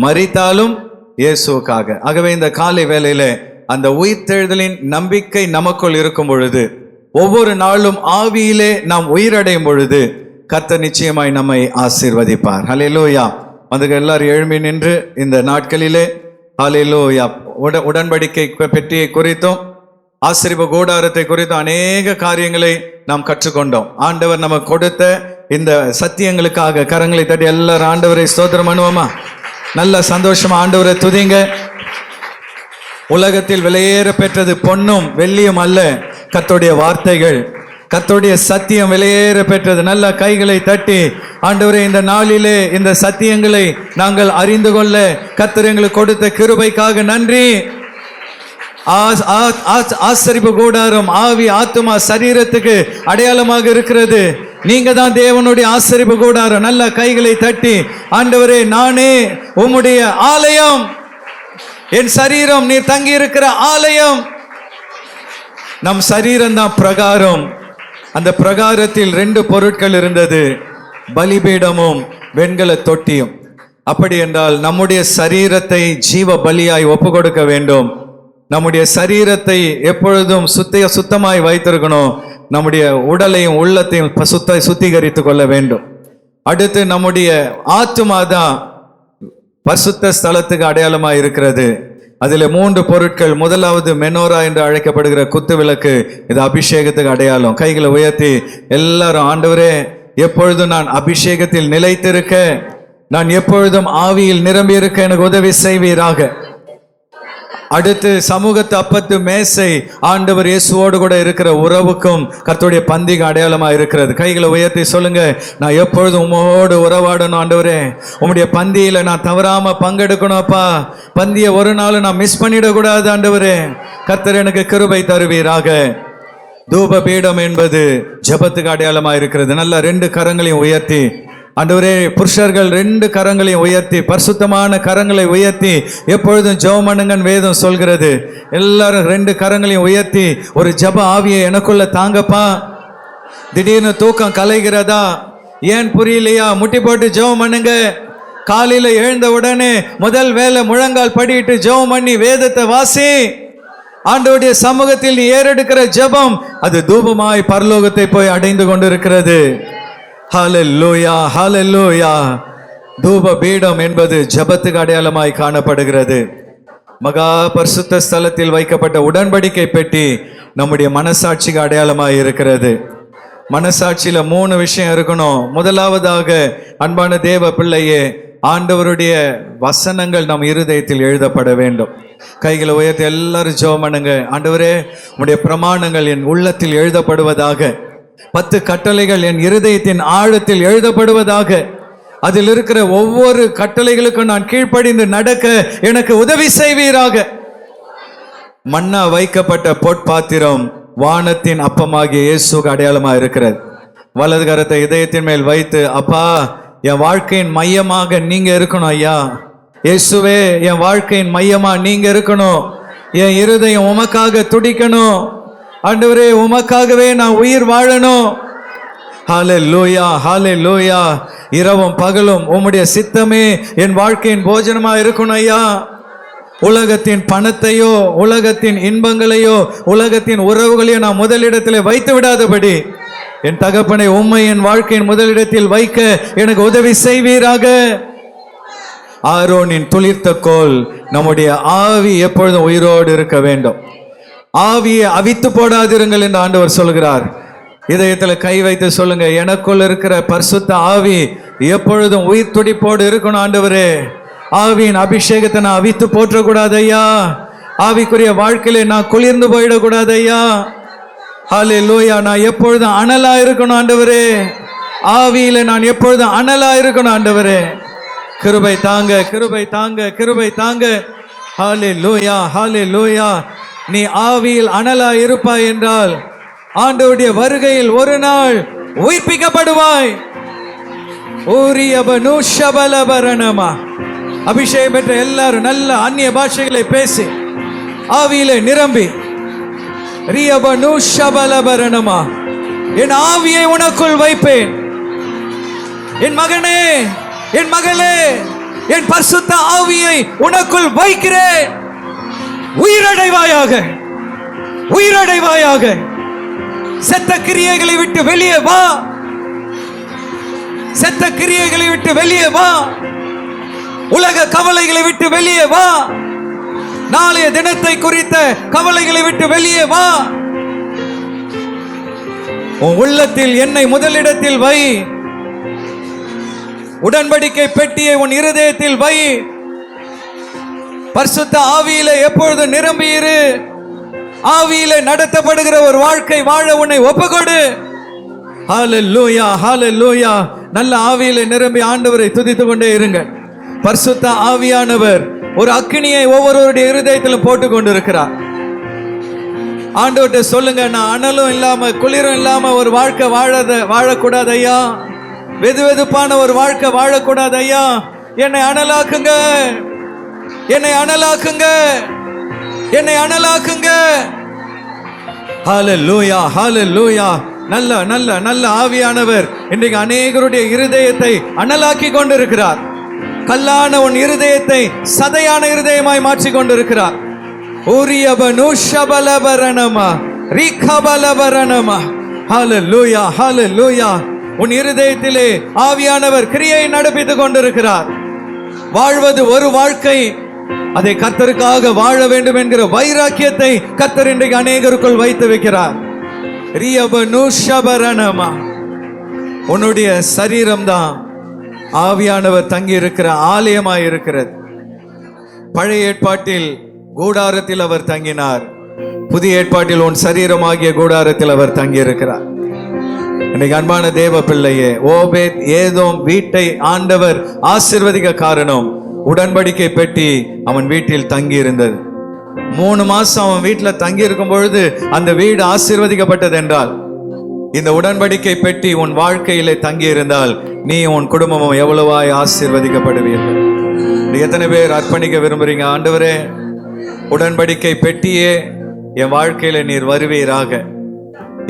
மரித்தாலும் இயேசுவுக்காக. ஆகவே இந்த காலை வேளையில அந்த உயிர்த்தெழுதலின் நம்பிக்கை நமக்குள் இருக்கும் பொழுது, ஒவ்வொரு நாளும் ஆவியிலே நாம் உயிரடையும் பொழுது கர்த்தர் நிச்சயமாய் நம்மை ஆசீர்வதிப்பார். ஹல்லேலூயா. அதுக்கு எல்லாரும் எழும்பி நின்று இந்த நாட்களிலே ஹல்லேலூயா உடன்படிக்கை பெட்டியை குறித்தும் ஆசரிப்பு கூடாரத்தை குறித்தும் அநேக காரியங்களை நாம் கற்றுக்கொண்டோம். ஆண்டவர் நமக்கு கொடுத்த இந்த சத்தியங்களுக்காக கரங்களை தட்டி எல்லாரும் ஆண்டவரை ஸ்தோத்திரம் பண்ணுவோமா? நல்ல சந்தோஷமா ஆண்டவரை துதிங்க. உலகத்தில் விலையேற பெற்றது பொன்னும் வெள்ளியும் அல்ல, கர்த்தருடைய வார்த்தைகள், கர்த்தருடைய சத்தியம் விலையேற பெற்றது. நல்ல கைகளை தட்டி ஆண்டவரே, இந்த நாளிலே இந்த சத்தியங்களை நாங்கள் அறிந்து கொள்ள கர்த்தர் எங்களுக்கு கொடுத்த கிருபைக்காக நன்றி. ஆசரிப்பு கூடாரம் ஆவி ஆத்துமா சரீரத்துக்கு அடையாளமாக இருக்கிறது. நீங்க தான் தேவனுடைய ஆசரிப்பு கூடாரம். நல்ல கைகளை தட்டி ஆண்டவரே, நானே உம்முடைய ஆலயம், என் சரீரம் நீர் தங்கி இருக்கிற ஆலயம். நம் சரீரம் தான் பிரகாரம். அந்த பிரகாரத்தில் 2 பொருட்கள் இருந்தது, பலிபீடமும் வெண்கல தொட்டியும். அப்படி என்றால் நம்முடைய சரீரத்தை ஜீவ பலியாய் ஒப்பு கொடுக்க வேண்டும். நம்முடைய சரீரத்தை எப்பொழுதும் சுத்தமாய் வைத்திருக்கணும். நம்முடைய உடலையும் உள்ளத்தையும் சுத்திகரித்து கொள்ள வேண்டும். அடுத்து நம்முடைய ஆத்துமா தான் பரிசுத்த ஸ்தலத்துக்கு அடையாளமாய் இருக்கிறது. அதில் 3 பொருட்கள். முதலாவது மெனோரா என்று அழைக்கப்படுகிற குத்து விளக்கு. இது அபிஷேகத்துக்கு அடையாளம். கைகளை உயர்த்தி எல்லாரும், ஆண்டவரே, எப்பொழுதும் நான் அபிஷேகத்தில் நிலைத்திருக்க, நான் எப்பொழுதும் ஆவியில் நிரம்பி இருக்க எனக்கு உதவி செய்வீராக. அடுத்து சமூகத்து அப்பத்து மேசை, ஆண்டவர் இயேசுவோடு கூட இருக்கிற உறவுக்கும் கர்த்தருடைய பந்திக்கு அடையாளமா இருக்கிறது. கைகளை உயர்த்தி சொல்லுங்க, நான் எப்பொழுதும் உம்மோடு உறவாடணும் ஆண்டவரே, உம்முடைய பந்தியில நான் தவறாம பங்கெடுக்கணும் அப்பா. பந்தியை ஒரு நாள் நான் மிஸ் பண்ணிடக்கூடாது ஆண்டவரே. கர்த்தர் எனக்கு கிருபை தருவீராக. தூப பீடம் என்பது ஜெபத்துக்கு அடையாளமா இருக்கிறது. நல்ல 2 கரங்களையும் உயர்த்தி ஆண்டவரே, புருஷர்கள் 2 கரங்களையும் உயர்த்தி, பரிசுத்தமான கரங்களை உயர்த்தி எப்பொழுதும் ஜெபம் பண்ணுங்கன்னு வேதம் சொல்கிறது. எல்லாரும் 2 கரங்களையும் உயர்த்தி ஒரு ஜெப ஆவியை எனக்குள்ள தாங்கப்பா. திடீர்னு தூக்கம் கலைகிறதா? ஏன் புரியலையா? முட்டி போட்டு ஜெபம் பண்ணுங்க. காலையில எழுந்த உடனே முதல் வேலை முழங்கால் படிட்டு ஜெபம் பண்ணி வேதத்தை வாசி. ஆண்டவருடைய சமூகத்தில் நீ ஏறெடுக்கிற ஜெபம் அது தூபமாய் பரலோகத்தை போய் அடைந்து கொண்டிருக்கிறது. ஹல்லேலூயா, ஹல்லேலூயா. தூப பீடம் என்பது ஜெபத்துக்கு அடையாளமாய் காணப்படுகிறது. மகா பரிசுத்த ஸ்தலத்தில் வைக்கப்பட்ட உடன்படிக்கை பெட்டி நம்முடைய மனசாட்சிக்கு அடையாளமாய் இருக்கிறது. மனசாட்சியில 3 விஷயம் இருக்கணும். முதலாவதாக, அன்பான தேவ பிள்ளையே, ஆண்டவருடைய வசனங்கள் நம் இருதயத்தில் எழுதப்பட வேண்டும். கைகளை உயர்த்தி எல்லாரும் ஜெபம் பண்ணுங்க. ஆண்டவரே, உம்முடைய பிரமாணங்கள் என் உள்ளத்தில் எழுதப்படுவதாக. 10 கட்டளைகள் என் இருதயத்தின் ஆழத்தில் எழுதப்படுவதாக. அதில் இருக்கிற ஒவ்வொரு கட்டளைகளுக்கும் நான் கீழ்ப்படிந்து நடக்க எனக்கு உதவி செய்வீராக. மன்னா வைக்கப்பட்ட பொற்பாத்திரம் வானத்தின் அப்பமாகிய இயேசுக்கு அடையாளமா இருக்கிறது. வலது கரத்தை இதயத்தின் மேல் வைத்து, அப்பா, என் வாழ்க்கையின் மையமாக நீங்க இருக்கணும் ஐயா. இயேசுவே, என் வாழ்க்கையின் மையமா நீங்க இருக்கணும். என் இருதயம் உமக்காக துடிக்கணும் ஆண்டவரே, உமக்காகவே நான் உயிர் வாழணும். ஹல்லேலூயா, ஹல்லேலூயா. இரவும் பகலும் உம்முடைய சித்தமே என் வாழ்க்கையின் போஜனமா இருக்கணும் ஐயா. உலகத்தின் பணத்தையோ உலகத்தின் இன்பங்களையோ உலகத்தின் உறவுகளையோ நான் முதலிடத்தில் வைத்து விடாதபடி என் தகப்பனை உம்மை என் வாழ்க்கையின் முதலிடத்தில் வைக்க எனக்கு உதவி செய்வீராக. ஆரோனின் துளிர்த்த கோல், நம்முடைய ஆவி எப்பொழுதும் உயிரோடு இருக்க வேண்டும். ஆவியை அவித்து போடாதிருங்கள் என்று ஆண்டவர் சொல்கிறார். இதயத்தில் கை வைத்து சொல்லுங்க, எனக்குள் இருக்கிற பரிசுத்த ஆவி எப்பொழுதும் உயிர் துடிப்போடு இருக்கணும் ஆண்டவரே. ஆவியின் அபிஷேகத்தை நான் அவித்து போற்றக்கூடாது ஐயா. ஆவிக்குரிய வாழ்க்கையில நான் குளிர்ந்து போயிடக்கூடாது ஐயா. ஹல்லேலூயா. நான் எப்பொழுதும் அனலா இருக்கணும் ஆண்டவரே. ஆவியில நான் எப்பொழுதும் அனலா இருக்கணும் ஆண்டவரே. கிருபை தாங்க, கிருபை தாங்க, கிருபை தாங்க. ஹல்லேலூயா, ஹல்லேலூயா. நீ ஆவியில் அனலா இருப்பாய் என்றால் ஆண்டவருடைய வருகையில் ஒரு நாள் உயிர்ப்பிக்கப்படுவாய். அபிஷேகம் பெற்ற எல்லாரும் நல்ல அந்நிய பாஷைகளை பேசி ஆவியிலே நிரம்பி, என் ஆவியை உனக்குள் வைப்பேன். என் மகனே, என் மகளே, என் பரிசுத்த ஆவியை உனக்குள் வைக்கிறேன். உயிரடைவாயாக, உயிரடைவாயாக. செத்த கிரியைகளை விட்டு வெளியே வா, செத்த கிரியைகளை விட்டு வெளியே வா. உலக கவலைகளை விட்டு வெளியே வா. நாளைய தினத்தை குறித்த கவலைகளை விட்டு வெளியே வா. உன் உள்ளத்தில் என்னை முதலிடத்தில் வை. உடன்படிக்கை பெட்டியை உன் இருதயத்தில் வை. பரிசுத்த ஆவியிலே எப்பொழுது நிரம்பி இரு. ஆவியிலே நடத்தப்படுகிற ஒரு வாழ்க்கை வாழ உன்னை ஒப்புக்கொடு. ஹல்லேலூயா, ஹல்லேலூயா. நல்ல ஆவியிலே நிரம்பி ஆண்டவரை துதித்துக் கொண்டே இருங்கள். பரிசுத்த ஆவியானவர் ஒரு அக்கினியை ஒவ்வொருவருடைய இருதயத்திலும் போட்டு கொண்டிருக்கிறார். ஆண்டவர்கிட்ட சொல்லுங்க, நான் அனலும் இல்லாம குளிரும் இல்லாம ஒரு வாழ்க்கை வாழக்கூடாது ஐயா. வெது வெதுப்பான ஒரு வாழ்க்கை வாழக்கூடாது ஐயா. என்னை அனலாக்குங்க, என்னை அனலாக்குங்க, என்னை அனலாக்குங்க. ஹல்லேலூயா, ஹல்லேலூயா. நல்ல நல்ல நல்ல ஆவியானவர் இன்றைக்கு அநேகருடைய இருதயத்தை அனலாக்கி கொண்டிருக்கிறார். கல்லான உன் இருதயத்தை சதையான இருதயமாய் மாற்றி கொண்டிருக்கிறார். ஹல்லேலூயா, ஹல்லேலூயா. உன் இருதயத்திலே ஆவியானவர் கிரியை நடப்பித்துக் கொண்டிருக்கிறார். வாழ்வது ஒரு வாழ்க்கை, அதை கர்த்தருக்காக வாழ வேண்டும் என்கிற வைராக்கியத்தை கர்த்தர் இன்றைக்கு அநேகருக்குள் வைத்து வைக்கிறார். உன்னுடைய சரீரம் தான் ஆவியானவர் தங்கி இருக்கிற ஆலயமாய் இருக்கிறது. பழைய ஏற்பாட்டில் கூடாரத்தில் அவர் தங்கினார். புதிய ஏற்பாட்டில் உன் சரீரமாகிய கூடாரத்தில் அவர் தங்கி இருக்கிறார். இன்னைக்கு அன்பான தேவ பிள்ளையே, ஓபேத் ஏதோம் வீட்டை ஆண்டவர் ஆசீர்வதிக்க காரணம் உடன்படிக்கை பெட்டி அவன் வீட்டில் தங்கி இருந்தது. 3 மாசம் அவன் வீட்டில் தங்கி இருக்கும் பொழுது அந்த வீடு ஆசீர்வதிக்கப்பட்டது என்றால், இந்த உடன்படிக்கை பெட்டி உன் வாழ்க்கையிலே தங்கி இருந்தால் நீ உன் குடும்பமும் எவ்வளவாய் ஆசீர்வதிக்கப்படுவீர்கள். எத்தனை பேர் அர்ப்பணிக்க விரும்புறீங்க? ஆண்டவரே, உடன்படிக்கை பெட்டியே என் வாழ்க்கையில நீர் வருவீராக,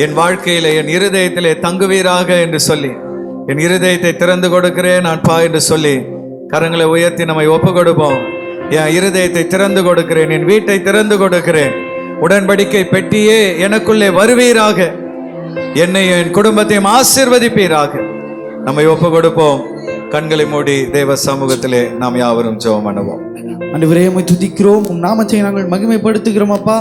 என் வாழ்க்கையில என் இருதயத்திலே தங்குவீராக என்று சொல்லி என் இருதயத்தை திறந்து கொடுக்கிறேன் நான் பா என்று சொல்லி கரங்களை உயர்த்தி நம்மை ஒப்பு கொடுப்போம். என் இருதயத்தை திறந்து கொடுக்கிறேன், என் வீட்டை திறந்து கொடுக்கிறேன். உடன்படிக்கை பெட்டியே எனக்குள்ளே வருவீராக, என்னை என் குடும்பத்தையும் ஆசீர்வதிப்பீராக. நம்மை ஒப்பு கொடுப்போம். கண்களை மூடி தேவ சமூகத்திலே நாம் யாவரும் ஜெபம் பண்ணுவோம். ஆண்டவரே, உம்மை துதிக்கிறோம், உம் நாமத்தை நாங்கள் மகிமைப்படுத்துகிறோம். அப்பா,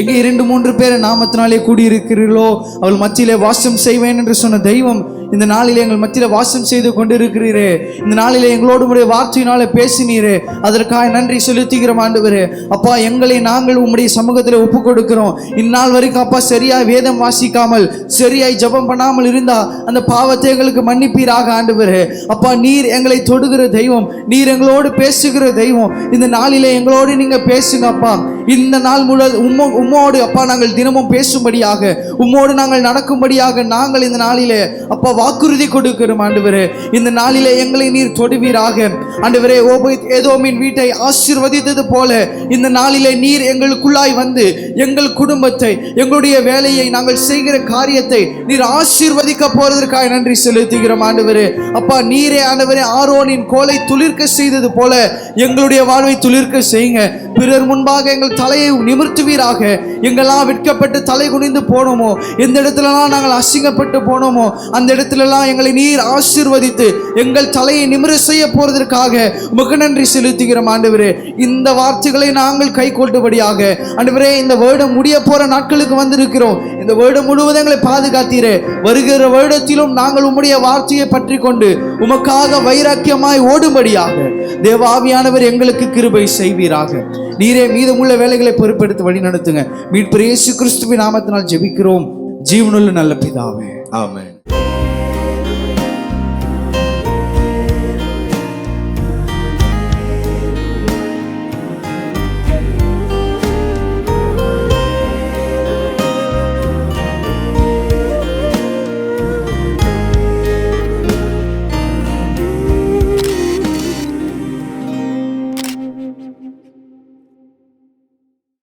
எங்கே 2-3 பேர் நாமத்தினாலே கூடியிருக்கிறீர்களோ அவள் மத்தியிலே வாசம் செய்வேன் என்று சொன்ன தெய்வம் இந்த நாளிலே எங்கள் மத்தியிலே வாசம் செய்து கொண்டிருக்கிறீரே. இந்த நாளிலே எங்களோடு உடைய வார்த்தையினாலே பேசினீரே, அதற்காக நன்றி செலுத்துகிறோம். ஆண்டவரே, அப்பா, எங்களை நாங்கள் உம்முடைய சமூகத்தில் ஒப்பு கொடுக்கிறோம். இந்நாள் வரைக்கும் அப்பா சரியாய் வேதம் வாசிக்காமல் சரியாய் ஜெபம் பண்ணாமல் இருந்தா அந்த பாவத்தை எங்களுக்கு மன்னிப்பீராக. ஆண்டவரே, அப்பா, நீர் எங்களை தொடுகிற தெய்வம், நீர் எங்களோடு பேசுகிற தெய்வம். இந்த நாளிலே எங்களோடு நீங்க பேசுங்க அப்பா. இந்த நாள் முழுவதும் உம்மோடு அப்பா நாங்கள் தினமும் பேசும்படியாக, உம்மோடு நாங்கள் நடக்கும்படியாக நாங்கள் இந்த நாளிலே அப்பா வாக்குறுதி கொடுக்கிறோம். ஆண்டவரே, இந்த நாளிலே எங்களை நீர் தொடுவீராக. ஆண்டவரே, ஓபேத் ஏதோமின் வீட்டை ஆசீர்வதித்தது போல இந்த நாளிலே நீர் எங்களுக்குள்ளாய் வந்து எங்கள் குடும்பத்தை, எங்களுடைய வேலையை, நாங்கள் செய்கிற காரியத்தை நீர் ஆசீர்வதிக்க போறதற்காக நன்றி செலுத்துகிறோம். ஆண்டவரே, அப்பா, நீரே ஆண்டவரே ஆரோனின் கோலை துளிர்க்க செய்தது போல எங்களுடைய வாழ்வை துளிர்க்க செய்யுங்க. பிறர் முன்பாக எங்கள் தலையை நிமிர்த்துவீராக. எங்கெல்லாம் விற்கப்பட்டு தலை குனிந்து போனோமோ, எந்த இடத்துலலாம் நாங்கள் அசிங்கப்பட்டு போனோமோ, அந்த இடத்துலலாம் எங்களை நீர் ஆசீர்வதித்து எங்கள் தலையை நிமிர செய்ய போறதற்காக உமக்கு நன்றி செலுத்துகிறோம். ஆண்டவரே, இந்த வார்த்தைகளை நாங்கள் கை கொள்ளும்படியாக ஆண்டவரே, இந்த வருடம் முடிய போற நாட்களுக்கு வந்திருக்கிறோம். இந்த வருடம் முழுவதும் எங்களை பாதுகாத்தீரே. வருகிற வருடத்திலும் நாங்கள் உம்முடைய வார்த்தையை பற்றி கொண்டு உமக்காக வைராக்கியமாய் ஓடும்படியாக தேவ ஆவியானவர் எங்களுக்கு கிருபை செய்வீராக. நீரே மீதமுள்ள வேலைகளை பொறுப்பெடுத்து வழி நடத்துங்க. மீட்பர் இயேசு கிறிஸ்துவின் நாமத்தினால் ஜெபிக்கிறோம், ஜீவனுள்ள நல்ல பிதாவே, ஆமென்.